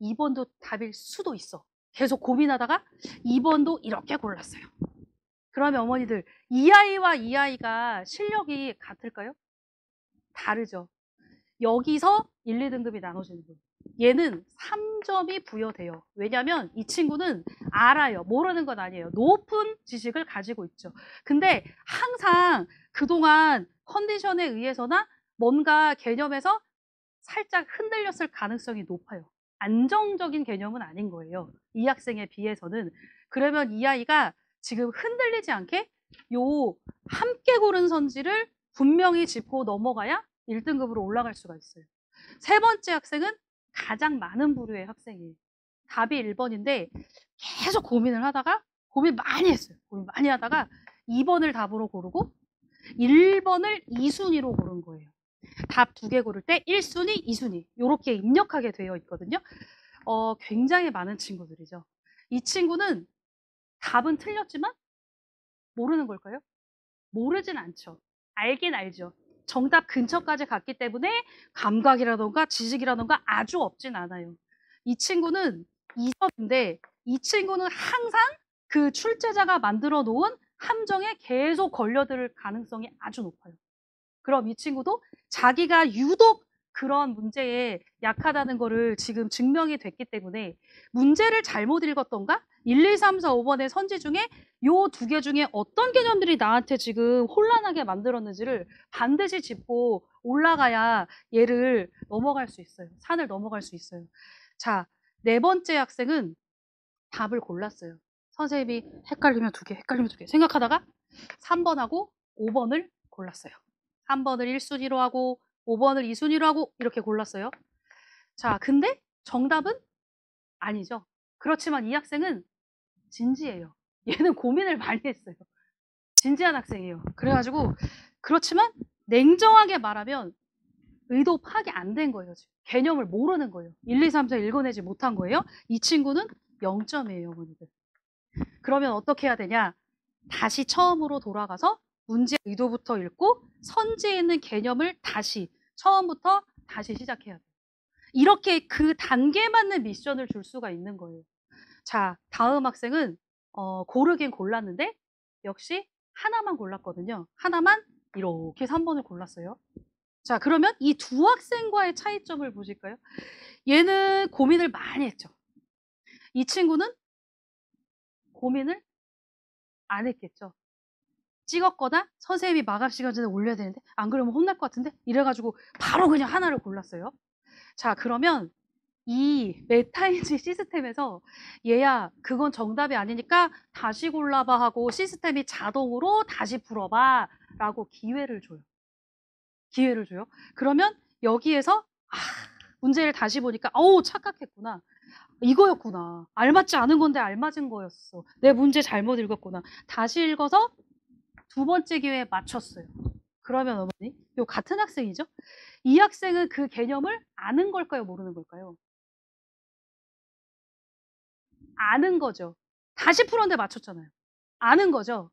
2번도 답일 수도 있어. 계속 고민하다가 2번도 이렇게 골랐어요. 그러면 어머니들 이 아이와 이 아이가 실력이 같을까요? 다르죠. 여기서 1, 2등급이 나눠지는 거예요. 얘는 3점이 부여돼요. 왜냐하면 이 친구는 알아요. 모르는 건 아니에요. 높은 지식을 가지고 있죠. 근데 항상 그동안 컨디션에 의해서나 뭔가 개념에서 살짝 흔들렸을 가능성이 높아요. 안정적인 개념은 아닌 거예요. 이 학생에 비해서는. 그러면 이 아이가 지금 흔들리지 않게 요 함께 고른 선지를 분명히 짚고 넘어가야 1등급으로 올라갈 수가 있어요. 3번째 학생은 가장 많은 부류의 학생이에요. 답이 1번인데 계속 고민을 하다가 고민 많이 했어요. 고민 많이 하다가 2번을 답으로 고르고 1번을 2순위로 고른 거예요. 답 2개 고를 때 1순위, 2순위 이렇게 입력하게 되어 있거든요. 굉장히 많은 친구들이죠. 이 친구는 답은 틀렸지만 모르는 걸까요? 모르진 않죠. 알긴 알죠. 정답 근처까지 갔기 때문에 감각이라던가 지식이라던가 아주 없진 않아요. 이 친구는 2점인데 이 친구는 항상 그 출제자가 만들어 놓은 함정에 계속 걸려들 가능성이 아주 높아요. 그럼 이 친구도 자기가 유독 그런 문제에 약하다는 거를 지금 증명이 됐기 때문에 문제를 잘못 읽었던가 1, 2, 3, 4, 5번의 선지 중에 요 2개 중에 어떤 개념들이 나한테 지금 혼란하게 만들었는지를 반드시 짚고 올라가야 얘를 넘어갈 수 있어요. 산을 넘어갈 수 있어요. 자, 4번째 학생은 답을 골랐어요. 선생님이 헷갈리면 2개, 헷갈리면 2개 생각하다가 3번하고 5번을 골랐어요. 3번을 1순위로 하고 5번을 2순위로 하고 이렇게 골랐어요. 자, 근데 정답은 아니죠. 그렇지만 이 학생은 진지해요. 얘는 고민을 많이 했어요. 진지한 학생이에요. 그래가지고 그렇지만 냉정하게 말하면 의도 파악이 안 된 거예요. 지금. 개념을 모르는 거예요. 1, 2, 3, 4 읽어내지 못한 거예요. 이 친구는 0점이에요, 어머니들. 그러면 어떻게 해야 되냐? 다시 처음으로 돌아가서 문제 의도부터 읽고 선지에 있는 개념을 다시 처음부터 다시 시작해야 돼요. 이렇게 그 단계에 맞는 미션을 줄 수가 있는 거예요. 자, 다음 학생은 고르긴 골랐는데 역시 하나만 골랐거든요. 하나만 이렇게 3번을 골랐어요. 자, 그러면 이 2학생과의 차이점을 보실까요? 얘는 고민을 많이 했죠. 이 친구는 고민을 안 했겠죠. 찍었거나 선생님이 마감 시간 전에 올려야 되는데 안 그러면 혼날 것 같은데 이래가지고 바로 그냥 하나를 골랐어요. 자, 그러면 이 메타인지 시스템에서 얘야 그건 정답이 아니니까 다시 골라봐 하고 시스템이 자동으로 다시 풀어봐 라고 기회를 줘요. 기회를 줘요. 그러면 여기에서 문제를 다시 보니까 착각했구나. 이거였구나. 알맞지 않은 건데 알맞은 거였어. 내 문제 잘못 읽었구나. 다시 읽어서 2번째 기회에 맞췄어요. 그러면 어머니, 요 같은 학생이죠? 이 학생은 그 개념을 아는 걸까요? 모르는 걸까요? 아는 거죠. 다시 풀었는데 맞췄잖아요. 아는 거죠.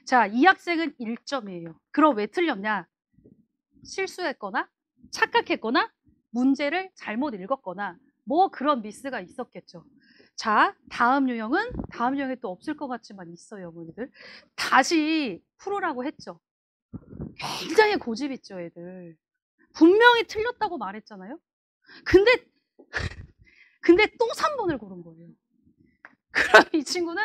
자, 이 학생은 1점이에요. 그럼 왜 틀렸냐? 실수했거나 착각했거나 문제를 잘못 읽었거나 뭐 그런 미스가 있었겠죠. 자, 다음 유형에 또 없을 것 같지만 있어요, 어머니들. 다시 풀으라고 했죠. 굉장히 고집 있죠, 애들. 분명히 틀렸다고 말했잖아요. 근데 또 3번을 고른 거예요. 그럼 이 친구는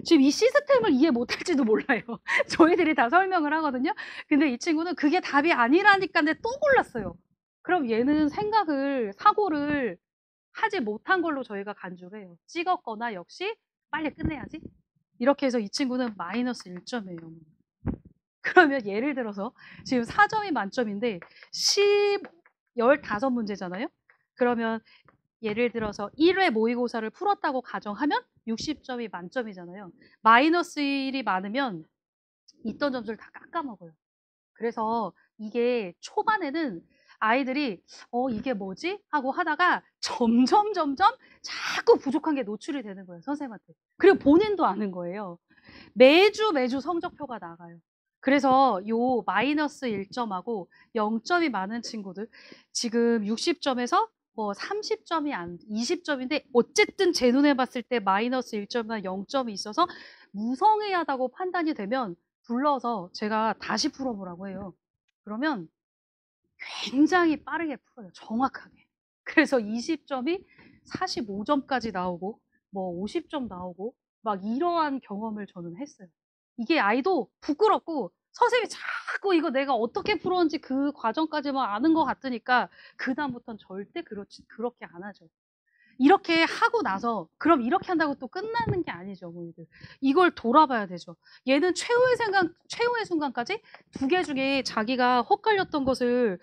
지금 이 시스템을 이해 못할지도 몰라요. 저희들이 다 설명을 하거든요. 근데 이 친구는 그게 답이 아니라니까 근데 또 골랐어요. 그럼 얘는 사고를 하지 못한 걸로 저희가 간주를 해요. 찍었거나 역시 빨리 끝내야지. 이렇게 해서 이 친구는 마이너스 1점이에요. 그러면 예를 들어서 지금 4점이 만점인데 15문제잖아요. 그러면 예를 들어서 1회 모의고사를 풀었다고 가정하면 60점이 만점이잖아요. 마이너스 1이 많으면 있던 점수를 다 깎아먹어요. 그래서 이게 초반에는 아이들이 이게 뭐지? 하고 하다가 점점 자꾸 부족한 게 노출이 되는 거예요. 선생님한테. 그리고 본인도 아는 거예요. 매주 성적표가 나가요. 그래서 요 마이너스 1점하고 0점이 많은 친구들 지금 60점에서 뭐 30점이 20점인데 어쨌든 제 눈에 봤을 때 마이너스 1점이나 0점이 있어서 무성의하다고 판단이 되면 불러서 제가 다시 풀어보라고 해요. 그러면 굉장히 빠르게 풀어요. 정확하게. 그래서 20점이 45점까지 나오고 뭐 50점 나오고 막 이러한 경험을 저는 했어요. 이게 아이도 부끄럽고 선생님이 자꾸 이거 내가 어떻게 풀었는지 그 과정까지만 아는 것 같으니까 그다음부터는 절대 그렇게 안 하죠. 이렇게 하고 나서 그럼 이렇게 한다고 또 끝나는 게 아니죠, 어머니들. 이걸 돌아봐야 되죠. 얘는 최후의 순간까지 두 개 중에 자기가 헛갈렸던 것을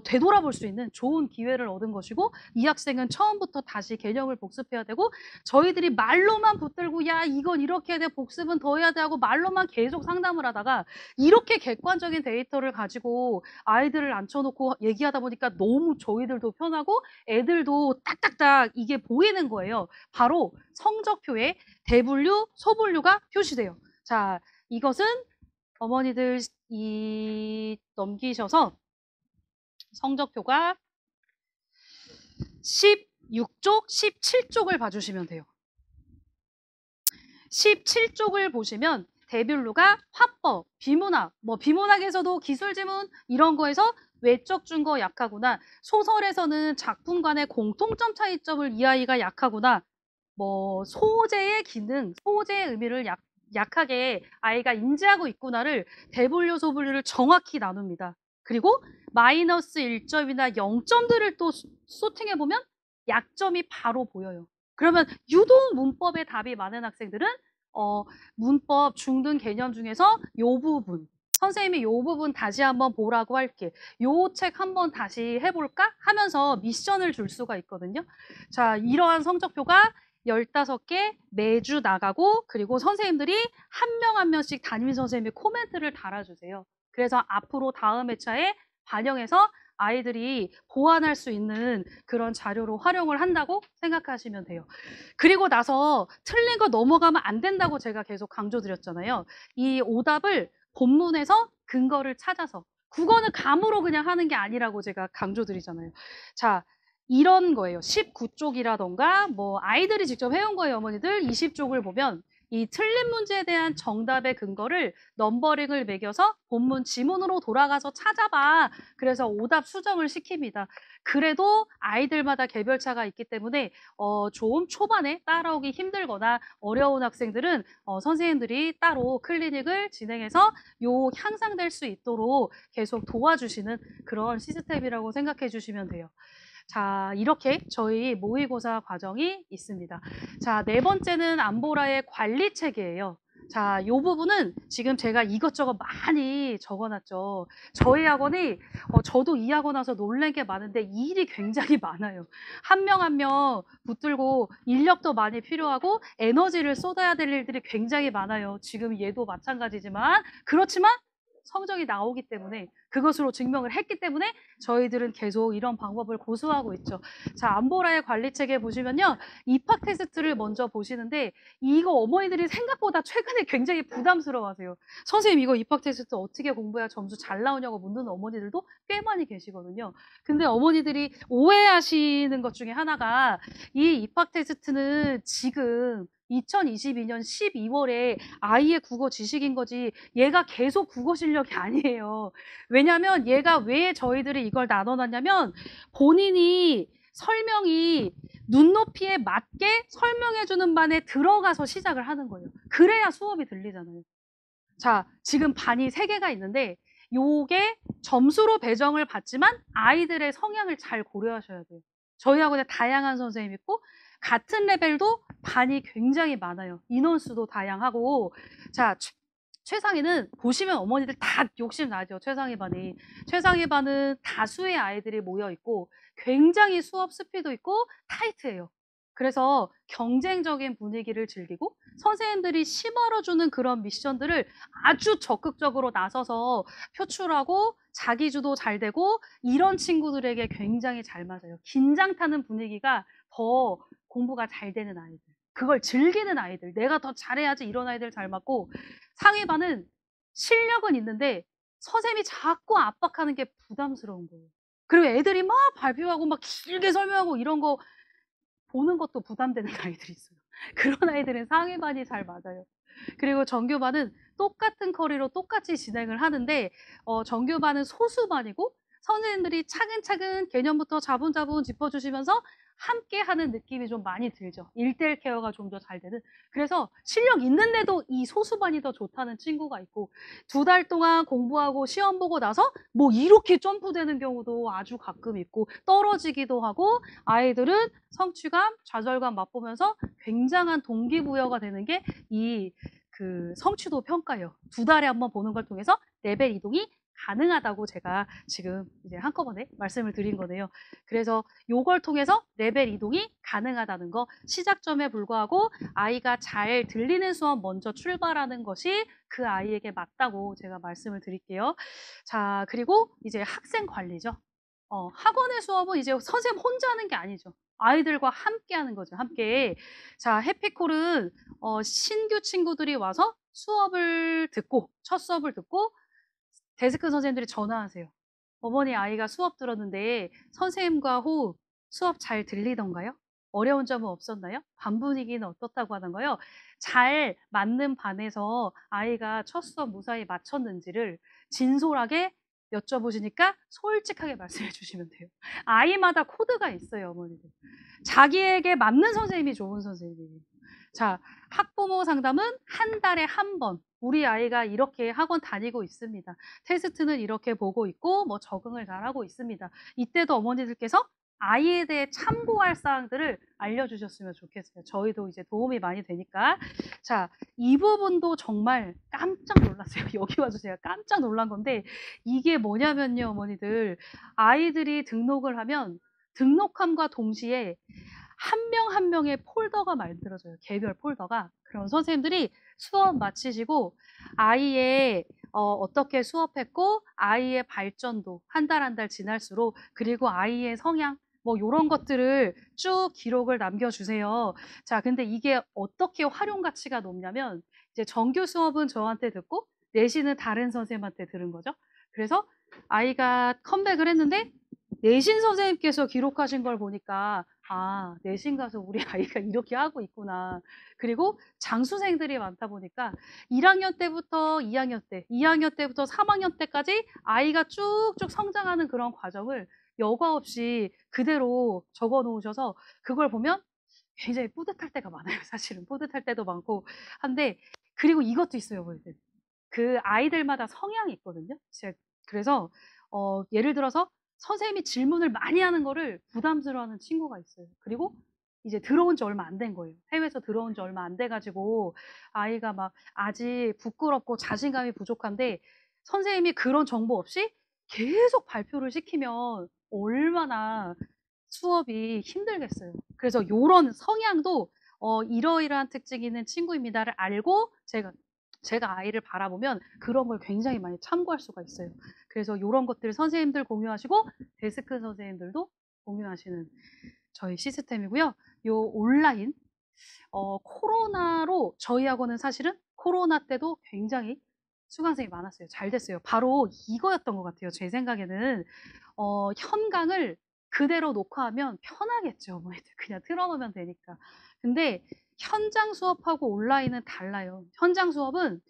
되돌아볼 수 있는 좋은 기회를 얻은 것이고, 이 학생은 처음부터 다시 개념을 복습해야 되고, 저희들이 말로만 붙들고 야 이건 이렇게 해야 돼, 복습은 더 해야 돼 하고 말로만 계속 상담을 하다가 이렇게 객관적인 데이터를 가지고 아이들을 앉혀놓고 얘기하다 보니까 너무 저희들도 편하고 애들도 딱딱딱 이게 보이는 거예요. 바로 성적표에 대분류, 소분류가 표시돼요. 자, 이것은 어머니들 넘기셔서 성적표가 16쪽, 17쪽을 봐주시면 돼요. 17쪽을 보시면 대분류가 화법, 비문학, 비문학에서도 기술지문 이런 거에서 외적 준거 약하구나. 소설에서는 작품 간의 공통점 차이점을 이 아이가 약하구나. 소재의 기능, 소재의 의미를 약하게 아이가 인지하고 있구나를 대분류, 소분류를 정확히 나눕니다. 그리고 마이너스 1점이나 0점들을 또 소팅해보면 약점이 바로 보여요. 그러면 유독 문법에 답이 많은 학생들은 문법 중등 개념 중에서 요 부분, 선생님이 요 부분 다시 한번 보라고 할게. 요 책 한번 다시 해볼까? 하면서 미션을 줄 수가 있거든요. 자, 이러한 성적표가 15개 매주 나가고, 그리고 선생님들이 한 명 한 명씩 담임 선생님이 코멘트를 달아주세요. 그래서 앞으로 다음 회차에 반영해서 아이들이 보완할 수 있는 그런 자료로 활용을 한다고 생각하시면 돼요. 그리고 나서 틀린 거 넘어가면 안 된다고 제가 계속 강조드렸잖아요. 이 오답을 본문에서 근거를 찾아서, 국어는 감으로 그냥 하는 게 아니라고 제가 강조드리잖아요. 자, 이런 거예요. 19쪽이라던가 아이들이 직접 해온 거예요, 어머니들. 20쪽을 보면 이 틀린 문제에 대한 정답의 근거를 넘버링을 매겨서 본문 지문으로 돌아가서 찾아봐. 그래서 오답 수정을 시킵니다. 그래도 아이들마다 개별차가 있기 때문에 좀 초반에 따라오기 힘들거나 어려운 학생들은 선생님들이 따로 클리닉을 진행해서 향상될 수 있도록 계속 도와주시는 그런 시스템이라고 생각해 주시면 돼요. 자, 이렇게 저희 모의고사 과정이 있습니다. 자, 네 번째는 안보라의 관리 체계예요. 자, 이 부분은 지금 제가 이것저것 많이 적어놨죠. 저희 학원이 저도 이 학원 와서 놀란 게 많은데 일이 굉장히 많아요. 한 명 한 명 붙들고 인력도 많이 필요하고 에너지를 쏟아야 될 일들이 굉장히 많아요. 지금 얘도 마찬가지지만, 그렇지만 성적이 나오기 때문에, 그것으로 증명을 했기 때문에 저희들은 계속 이런 방법을 고수하고 있죠. 자, 안보라의 관리체계 보시면요, 입학 테스트를 먼저 보시는데 이거 어머니들이 생각보다 최근에 굉장히 부담스러워하세요. 선생님, 이거 입학 테스트 어떻게 공부해야 점수 잘 나오냐고 묻는 어머니들도 꽤 많이 계시거든요. 근데 어머니들이 오해하시는 것 중에 하나가, 이 입학 테스트는 지금 2022년 12월에 아이의 국어 지식인 거지 얘가 계속 국어 실력이 아니에요. 왜냐면 얘가 왜 저희들이 이걸 나눠놨냐면, 본인이 설명이 눈높이에 맞게 설명해주는 반에 들어가서 시작을 하는 거예요. 그래야 수업이 들리잖아요. 자, 지금 반이 3개가 있는데 요게 점수로 배정을 받지만 아이들의 성향을 잘 고려하셔야 돼요. 저희 학원에 다양한 선생님이 있고 같은 레벨도 반이 굉장히 많아요. 인원수도 다양하고. 자, 최상위는 보시면 어머니들 다 욕심 나죠. 최상위 반이. 최상위 반은 다수의 아이들이 모여 있고 굉장히 수업 스피드 있고 타이트해요. 그래서 경쟁적인 분위기를 즐기고 선생님들이 심어주는 그런 미션들을 아주 적극적으로 나서서 표출하고 자기주도 잘 되고, 이런 친구들에게 굉장히 잘 맞아요. 긴장 타는 분위기가 더 공부가 잘 되는 아이들, 그걸 즐기는 아이들, 내가 더 잘해야지 이런 아이들 잘 맞고, 상위반은 실력은 있는데 선생님이 자꾸 압박하는 게 부담스러운 거예요. 그리고 애들이 막 발표하고 막 길게 설명하고 이런 거 보는 것도 부담되는 아이들이 있어요. 그런 아이들은 상위반이 잘 맞아요. 그리고 정규반은 똑같은 커리로 똑같이 진행을 하는데 정규반은 소수반이고 선생님들이 차근차근 개념부터 자분자분 짚어주시면서 함께 하는 느낌이 좀 많이 들죠. 1대1 케어가 좀 더 잘 되는. 그래서 실력 있는데도 이 소수반이 더 좋다는 친구가 있고 2달 동안 공부하고 시험 보고 나서 뭐 이렇게 점프되는 경우도 아주 가끔 있고 떨어지기도 하고 아이들은 성취감, 좌절감 맛보면서 굉장한 동기부여가 되는 게 이 성취도 평가예요. 2달에 한번 보는 걸 통해서 레벨 이동이 가능하다고 제가 지금 이제 한꺼번에 말씀을 드린 거네요. 그래서 요걸 통해서 레벨 이동이 가능하다는 거, 시작점에 불과하고 아이가 잘 들리는 수업 먼저 출발하는 것이 그 아이에게 맞다고 제가 말씀을 드릴게요. 자, 그리고 이제 학생 관리죠. 학원의 수업은 이제 선생님 혼자 하는 게 아니죠. 아이들과 함께 하는 거죠. 함께. 자, 해피콜은 신규 친구들이 와서 수업을 듣고 첫 수업을 듣고 데스크 선생님들이 전화하세요. 어머니 아이가 수업 들었는데 선생님과 호흡 수업 잘 들리던가요? 어려운 점은 없었나요? 반 분위기는 어떻다고 하던가요? 잘 맞는 반에서 아이가 첫 수업 무사히 마쳤는지를 진솔하게 여쭤보시니까 솔직하게 말씀해 주시면 돼요. 아이마다 코드가 있어요, 어머니들. 자기에게 맞는 선생님이 좋은 선생님이에요. 자, 학부모 상담은 한 달에 한 번. 우리 아이가 이렇게 학원 다니고 있습니다. 테스트는 이렇게 보고 있고 뭐 적응을 잘하고 있습니다. 이때도 어머니들께서 아이에 대해 참고할 사항들을 알려주셨으면 좋겠어요. 저희도 이제 도움이 많이 되니까. 자, 이 부분도 정말 깜짝 놀랐어요. 여기 와서 제가 깜짝 놀란 건데 이게 뭐냐면요, 어머니들. 아이들이 등록을 하면 등록함과 동시에 한 명 한 명의 폴더가 만들어져요. 개별 폴더가. 그럼 선생님들이 수업 마치시고 아이의 어떻게 수업했고 아이의 발전도 한 달 한 달 지날수록 그리고 아이의 성향 뭐 요런 것들을 쭉 기록을 남겨주세요. 자, 근데 이게 어떻게 활용 가치가 높냐면 이제 정규 수업은 저한테 듣고 내신은 다른 선생님한테 들은 거죠. 그래서 아이가 컴백을 했는데 내신 선생님께서 기록하신 걸 보니까 아, 내신 가서 우리 아이가 이렇게 하고 있구나. 그리고 장수생들이 많다 보니까 1학년 때부터 2학년 때, 2학년 때부터 3학년 때까지 아이가 쭉쭉 성장하는 그런 과정을 여과 없이 그대로 적어 놓으셔서 그걸 보면 굉장히 뿌듯할 때가 많아요. 사실은 뿌듯할 때도 많고 한데 그리고 이것도 있어요, 어머니들. 그 아이들마다 성향이 있거든요. 그래서 예를 들어서 선생님이 질문을 많이 하는 거를 부담스러워하는 친구가 있어요. 그리고 이제 들어온 지 얼마 안 된 거예요. 해외에서 들어온 지 얼마 안 돼 가지고 아이가 막 아직 부끄럽고 자신감이 부족한데 선생님이 그런 정보 없이 계속 발표를 시키면 얼마나 수업이 힘들겠어요. 그래서 요런 성향도 이러이러한 특징이 있는 친구입니다를 알고 제가 아이를 바라보면 그런 걸 굉장히 많이 참고할 수가 있어요. 그래서 요런 것들 선생님들 공유하시고 데스크 선생님들도 공유하시는 저희 시스템이고요. 요 온라인 코로나로 저희 학원은 사실은 코로나 때도 굉장히 수강생이 많았어요. 잘 됐어요. 바로 이거였던 것 같아요. 제 생각에는 현강을 그대로 녹화하면 편하겠죠. 어머니들 그냥 틀어놓으면 되니까. 근데 현장 수업하고 온라인은 달라요. 현장 수업은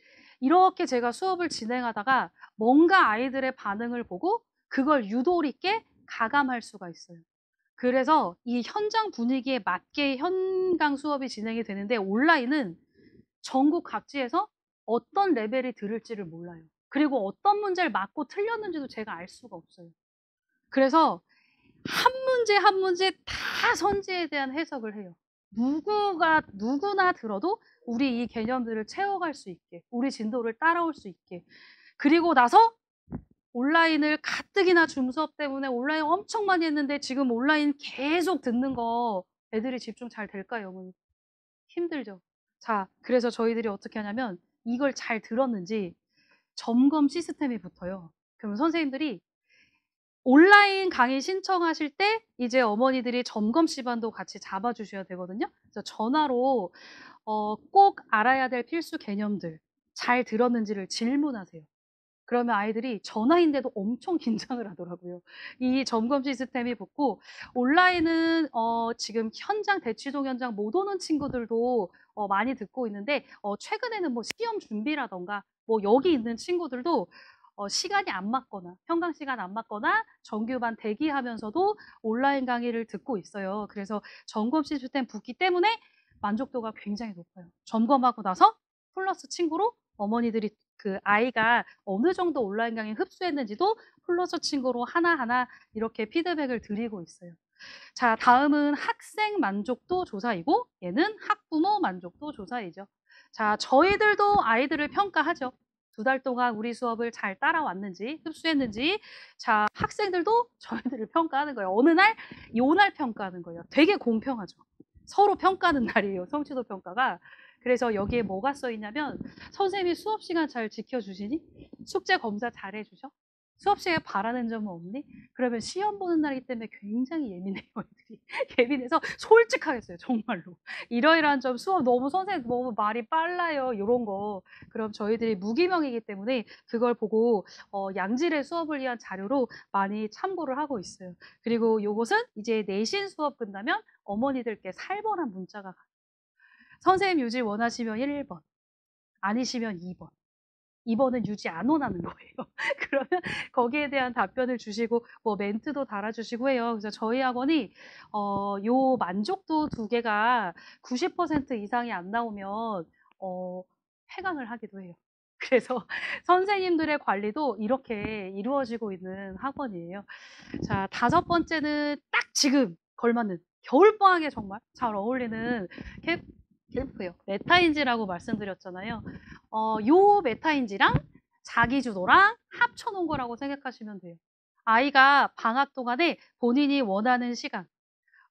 이렇게 제가 수업을 진행하다가 뭔가 아이들의 반응을 보고 그걸 유도리 있게 가감할 수가 있어요. 그래서 이 현장 분위기에 맞게 현강 수업이 진행이 되는데 온라인은 전국 각지에서 어떤 레벨이 들을지를 몰라요. 그리고 어떤 문제를 맞고 틀렸는지도 제가 알 수가 없어요. 그래서 한 문제 한 문제 다 선지에 대한 해석을 해요. 누구나 들어도 우리 이 개념들을 채워갈 수 있게, 우리 진도를 따라올 수 있게. 그리고 나서 온라인을 가뜩이나 줌 수업 때문에 온라인 엄청 많이 했는데 지금 온라인 계속 듣는 거 애들이 집중 잘 될까요, 어머니? 힘들죠. 자, 그래서 저희들이 어떻게 하냐면 이걸 잘 들었는지 점검 시스템이 붙어요. 그러면 선생님들이 온라인 강의 신청하실 때 이제 어머니들이 점검 시간도 같이 잡아주셔야 되거든요. 그래서 전화로 꼭 알아야 될 필수 개념들 잘 들었는지를 질문하세요. 그러면 아이들이 전화인데도 엄청 긴장을 하더라고요. 이 점검 시스템이 붙고 온라인은 지금 현장 대치동 현장 못 오는 친구들도 많이 듣고 있는데 최근에는 뭐 시험 준비라던가 뭐 여기 있는 친구들도 시간이 안 맞거나 평강 시간 안 맞거나 정규반 대기하면서도 온라인 강의를 듣고 있어요. 그래서 점검 시스템 붙기 때문에 만족도가 굉장히 높아요. 점검하고 나서 플러스 친구로 어머니들이 그 아이가 어느 정도 온라인 강의 흡수했는지도 플러스 친구로 하나하나 이렇게 피드백을 드리고 있어요. 자, 다음은 학생 만족도 조사이고 얘는 학부모 만족도 조사이죠. 자, 저희들도 아이들을 평가하죠. 2달 동안 우리 수업을 잘 따라왔는지, 흡수했는지. 자, 학생들도 저희들을 평가하는 거예요. 어느 날, 요날 평가하는 거예요. 되게 공평하죠. 서로 평가하는 날이에요. 성취도 평가가. 그래서 여기에 뭐가 써 있냐면 선생님이 수업 시간 잘 지켜주시니? 숙제 검사 잘 해주셔? 수업 시간에 바라는 점은 없니? 그러면 시험 보는 날이기 때문에 굉장히 예민해요, 애들이. 예민해서 솔직하겠어요, 정말로. 이러이러한 점 수업 너무 선생님 너무 말이 빨라요, 이런 거. 그럼 저희들이 무기명이기 때문에 그걸 보고 양질의 수업을 위한 자료로 많이 참고를 하고 있어요. 그리고 요것은 이제 내신 수업 끝나면 어머니들께 살벌한 문자가 가요. 선생님 유지 원하시면 1번, 아니시면 2번. 2번은 유지 안 원하는 거예요. 그러면 거기에 대한 답변을 주시고 뭐 멘트도 달아주시고 해요. 그래서 저희 학원이 요 만족도 2개가 90% 이상이 안 나오면 폐강을 하기도 해요. 그래서 선생님들의 관리도 이렇게 이루어지고 있는 학원이에요. 자, 5번째는 딱 지금 걸맞는 겨울방학에 정말 잘 어울리는 캠프예요. 메타인지라고 말씀드렸잖아요. 요 메타인지랑 자기주도랑 합쳐놓은 거라고 생각하시면 돼요. 아이가 방학 동안에 본인이 원하는 시간,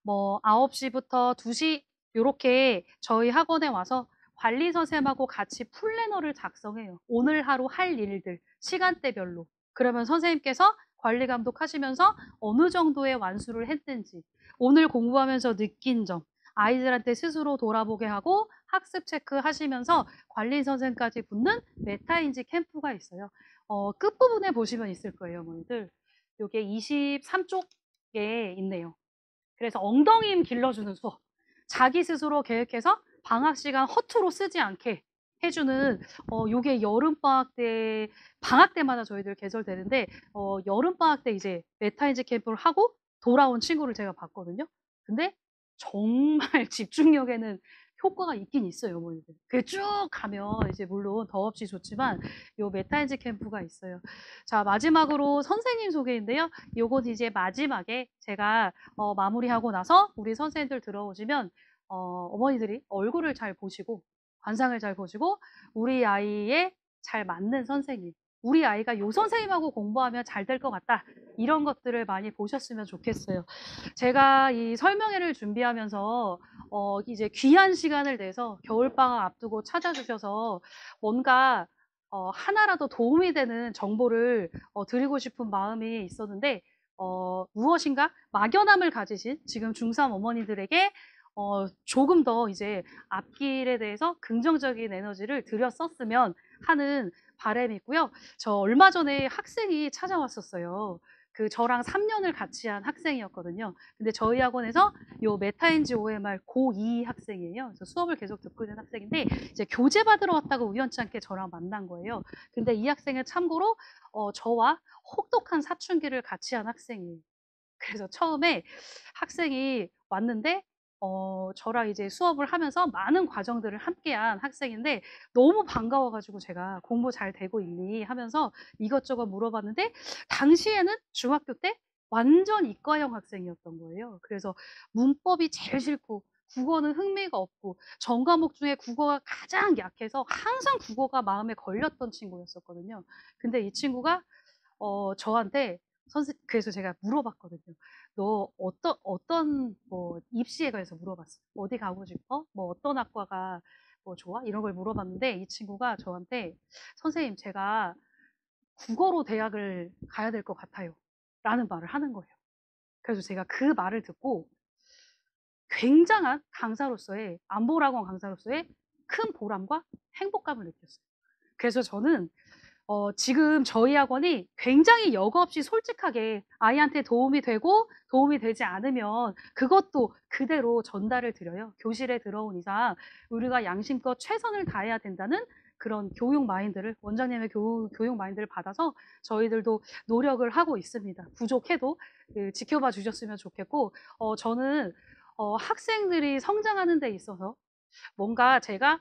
뭐 9시부터 2시 요렇게 저희 학원에 와서 관리 선생님하고 같이 플래너를 작성해요. 오늘 하루 할 일들, 시간대별로. 그러면 선생님께서 관리 감독하시면서 어느 정도의 완수를 했는지, 오늘 공부하면서 느낀 점, 아이들한테 스스로 돌아보게 하고 학습 체크하시면서 관리 선생까지 붙는 메타인지 캠프가 있어요. 끝부분에 보시면 있을 거예요, 어머니들. 요게 23쪽에 있네요. 그래서 엉덩이 힘 길러주는 수업. 자기 스스로 계획해서 방학 시간 허투루 쓰지 않게 해주는 요게 여름방학 때 방학 때마다 저희들 개설되는데 여름방학 때 이제 메타인지 캠프를 하고 돌아온 친구를 제가 봤거든요. 근데 정말 집중력에는 효과가 있긴 있어요, 어머니들. 그게 쭉 가면 이제 물론 더없이 좋지만 요 메타인지 캠프가 있어요. 자, 마지막으로 선생님 소개인데요. 요건 이제 마지막에 제가 마무리하고 나서 우리 선생님들 들어오시면 어머니들이 얼굴을 잘 보시고 관상을 잘 보시고 우리 아이에 잘 맞는 선생님, 우리 아이가 요 선생님하고 공부하면 잘 될 것 같다. 이런 것들을 많이 보셨으면 좋겠어요. 제가 이 설명회를 준비하면서 이제 귀한 시간을 내서 겨울방학 앞두고 찾아주셔서 뭔가 하나라도 도움이 되는 정보를 드리고 싶은 마음이 있었는데 무엇인가 막연함을 가지신 지금 중3 어머니들에게 조금 더 이제 앞길에 대해서 긍정적인 에너지를 들였었으면 하는 바람이 있고요. 저 얼마 전에 학생이 찾아왔었어요. 그 저랑 3년을 같이 한 학생이었거든요. 근데 저희 학원에서 요 메타인지 OMR 고2 학생이에요. 그래서 수업을 계속 듣고 있는 학생인데 이제 교재 받으러 왔다고 우연치 않게 저랑 만난 거예요. 근데 이 학생은 참고로 저와 혹독한 사춘기를 같이 한 학생이에요. 그래서 처음에 학생이 왔는데 저랑 이제 수업을 하면서 많은 과정들을 함께한 학생인데 너무 반가워가지고 제가 공부 잘 되고 있니 하면서 이것저것 물어봤는데 당시에는 중학교 때 완전 이과형 학생이었던 거예요. 그래서 문법이 제일 싫고 국어는 흥미가 없고 전 과목 중에 국어가 가장 약해서 항상 국어가 마음에 걸렸던 친구였었거든요. 근데 이 친구가 저한테 그래서 제가 물어봤거든요. 너 어떤 뭐 입시에 관해서 물어봤어요. 어디 가고 싶어? 뭐 어떤 학과가 뭐 좋아? 이런 걸 물어봤는데 이 친구가 저한테 선생님 제가 국어로 대학을 가야 될 것 같아요. 라는 말을 하는 거예요. 그래서 제가 그 말을 듣고 굉장한 강사로서의 안보학원 강사로서의 큰 보람과 행복감을 느꼈어요. 그래서 저는 지금 저희 학원이 굉장히 여과 없이 솔직하게 아이한테 도움이 되고 도움이 되지 않으면 그것도 그대로 전달을 드려요. 교실에 들어온 이상 우리가 양심껏 최선을 다해야 된다는 그런 교육 마인드를, 원장님의 교육 마인드를 받아서 저희들도 노력을 하고 있습니다. 부족해도 지켜봐 주셨으면 좋겠고, 저는 학생들이 성장하는 데 있어서 뭔가 제가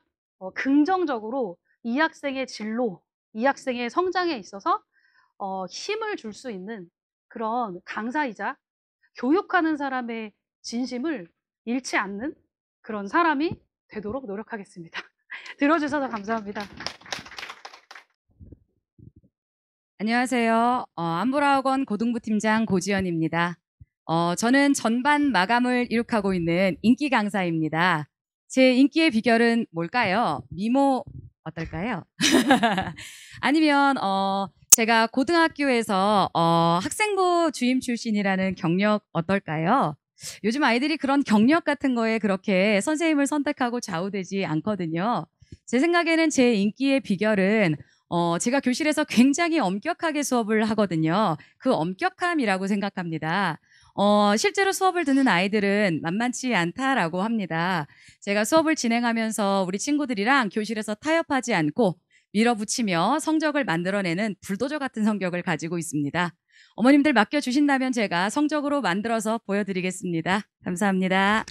긍정적으로 이 학생의 진로, 이 학생의 성장에 있어서 힘을 줄 수 있는 그런 강사이자 교육하는 사람의 진심을 잃지 않는 그런 사람이 되도록 노력하겠습니다. 들어주셔서 감사합니다. 안녕하세요. 안보라학원 고등부팀장 고지연입니다. 저는 전반 마감을 이룩하고 있는 인기 강사입니다. 제 인기의 비결은 뭘까요? 미모 어떨까요? 아니면 제가 고등학교에서 학생부 주임 출신이라는 경력 어떨까요? 요즘 아이들이 그런 경력 같은 거에 그렇게 선생님을 선택하고 좌우되지 않거든요. 제 생각에는 제 인기의 비결은 제가 교실에서 굉장히 엄격하게 수업을 하거든요. 그 엄격함이라고 생각합니다. 실제로 수업을 듣는 아이들은 만만치 않다라고 합니다. 제가 수업을 진행하면서 우리 친구들이랑 교실에서 타협하지 않고 밀어붙이며 성적을 만들어내는 불도저 같은 성격을 가지고 있습니다. 어머님들 맡겨주신다면 제가 성적으로 만들어서 보여드리겠습니다. 감사합니다.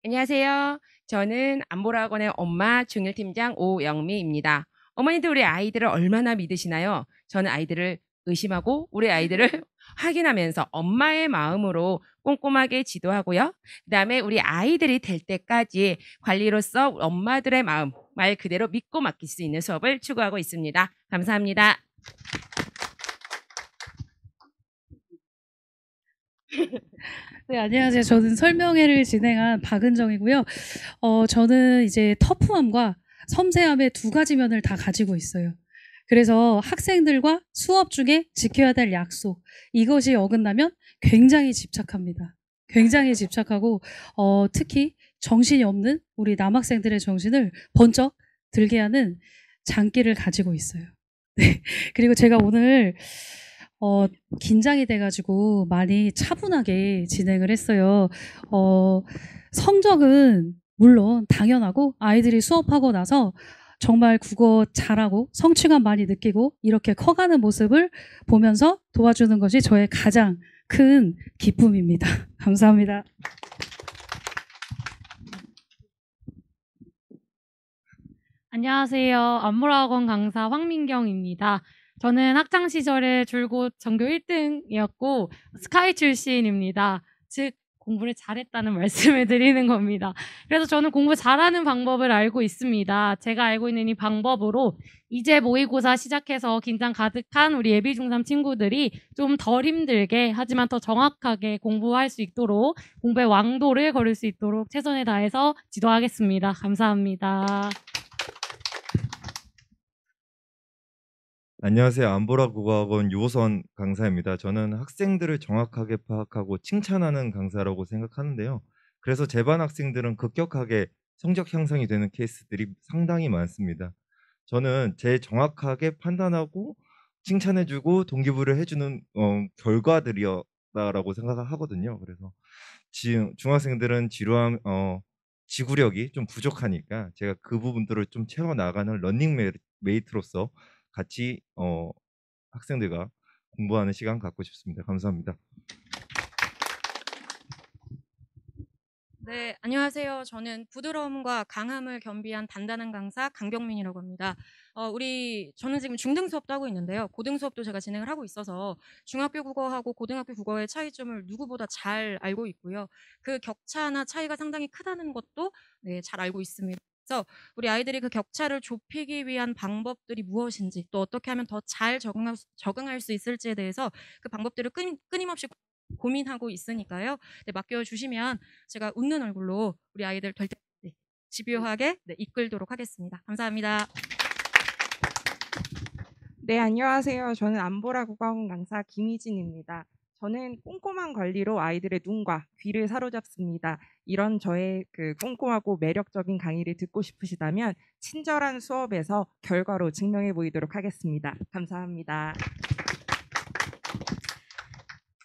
안녕하세요. 저는 안보라학원의 엄마 중일팀장 오영미입니다. 어머니들 우리 아이들을 얼마나 믿으시나요? 저는 아이들을 의심하고 우리 아이들을 확인하면서 엄마의 마음으로 꼼꼼하게 지도하고요. 그다음에 우리 아이들이 될 때까지 관리로서 엄마들의 마음, 말 그대로 믿고 맡길 수 있는 수업을 추구하고 있습니다. 감사합니다. 네, 안녕하세요. 저는 설명회를 진행한 박은정이고요. 저는 이제 터프함과 섬세함의 두 가지 면을 다 가지고 있어요. 그래서 학생들과 수업 중에 지켜야 될 약속, 이것이 어긋나면 굉장히 집착합니다. 굉장히 집착하고 특히 정신이 없는 우리 남학생들의 정신을 번쩍 들게 하는 장기를 가지고 있어요. 네. 그리고 제가 오늘 긴장이 돼가지고 많이 차분하게 진행을 했어요. 성적은 물론 당연하고 아이들이 수업하고 나서 정말 국어 잘하고 성취감 많이 느끼고 이렇게 커가는 모습을 보면서 도와주는 것이 저의 가장 큰 기쁨입니다. 감사합니다. 안녕하세요. 안보라학원 강사 황민경입니다. 저는 학창 시절에 줄곧 전교 1등이었고 스카이 출신입니다. 즉 공부를 잘했다는 말씀을 드리는 겁니다. 그래서 저는 공부 잘하는 방법을 알고 있습니다. 제가 알고 있는 이 방법으로 이제 모의고사 시작해서 긴장 가득한 우리 예비 중3 친구들이 좀 덜 힘들게 하지만 더 정확하게 공부할 수 있도록 공부의 왕도를 걸을 수 있도록 최선을 다해서 지도하겠습니다. 감사합니다. 안녕하세요. 안보라 국어학원 유호선 강사입니다. 저는 학생들을 정확하게 파악하고 칭찬하는 강사라고 생각하는데요. 그래서 제 반 학생들은 급격하게 성적 향상이 되는 케이스들이 상당히 많습니다. 저는 제 정확하게 판단하고 칭찬해주고 동기부여를 해주는 결과들이었다라고 생각하거든요. 그래서 중학생들은 지루함, 지구력이 좀 부족하니까 제가 그 부분들을 좀 채워나가는 러닝메이트로서 같이 학생들과 공부하는 시간 갖고 싶습니다. 감사합니다. 네, 안녕하세요. 저는 부드러움과 강함을 겸비한 단단한 강사 강경민이라고 합니다. 저는 지금 중등 수업도 하고 있는데요. 고등 수업도 제가 진행을 하고 있어서 중학교 국어하고 고등학교 국어의 차이점을 누구보다 잘 알고 있고요. 그 격차나 차이가 상당히 크다는 것도 네, 잘 알고 있습니다. 그래서 우리 아이들이 그 격차를 좁히기 위한 방법들이 무엇인지 또 어떻게 하면 더 잘 적응할 수 있을지에 대해서 그 방법들을 끊임없이 고민하고 있으니까요. 네, 맡겨주시면 제가 웃는 얼굴로 우리 아이들 될 때 집요하게 이끌도록 하겠습니다. 감사합니다. 네, 안녕하세요. 저는 안보라 국어학원 강사 김희진입니다. 저는 꼼꼼한 관리로 아이들의 눈과 귀를 사로잡습니다. 이런 저의 그 꼼꼼하고 매력적인 강의를 듣고 싶으시다면 친절한 수업에서 결과로 증명해 보이도록 하겠습니다. 감사합니다.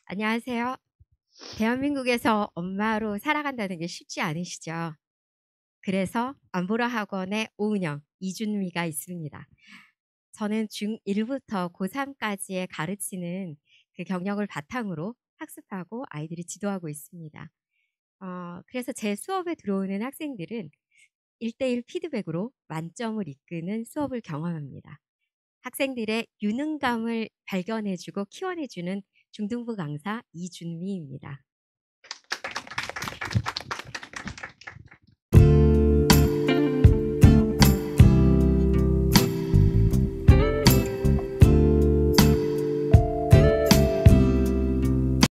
안녕하세요. 대한민국에서 엄마로 살아간다는 게 쉽지 않으시죠? 그래서 안보라 학원의 오은영, 이준미가 있습니다. 저는 중1부터 고3까지의 가르치는 그 경력을 바탕으로 학습하고 아이들을 지도하고 있습니다. 그래서 제 수업에 들어오는 학생들은 1대1 피드백으로 만점을 이끄는 수업을 경험합니다. 학생들의 유능감을 발견해주고 키워내주는 중등부 강사 이준미입니다.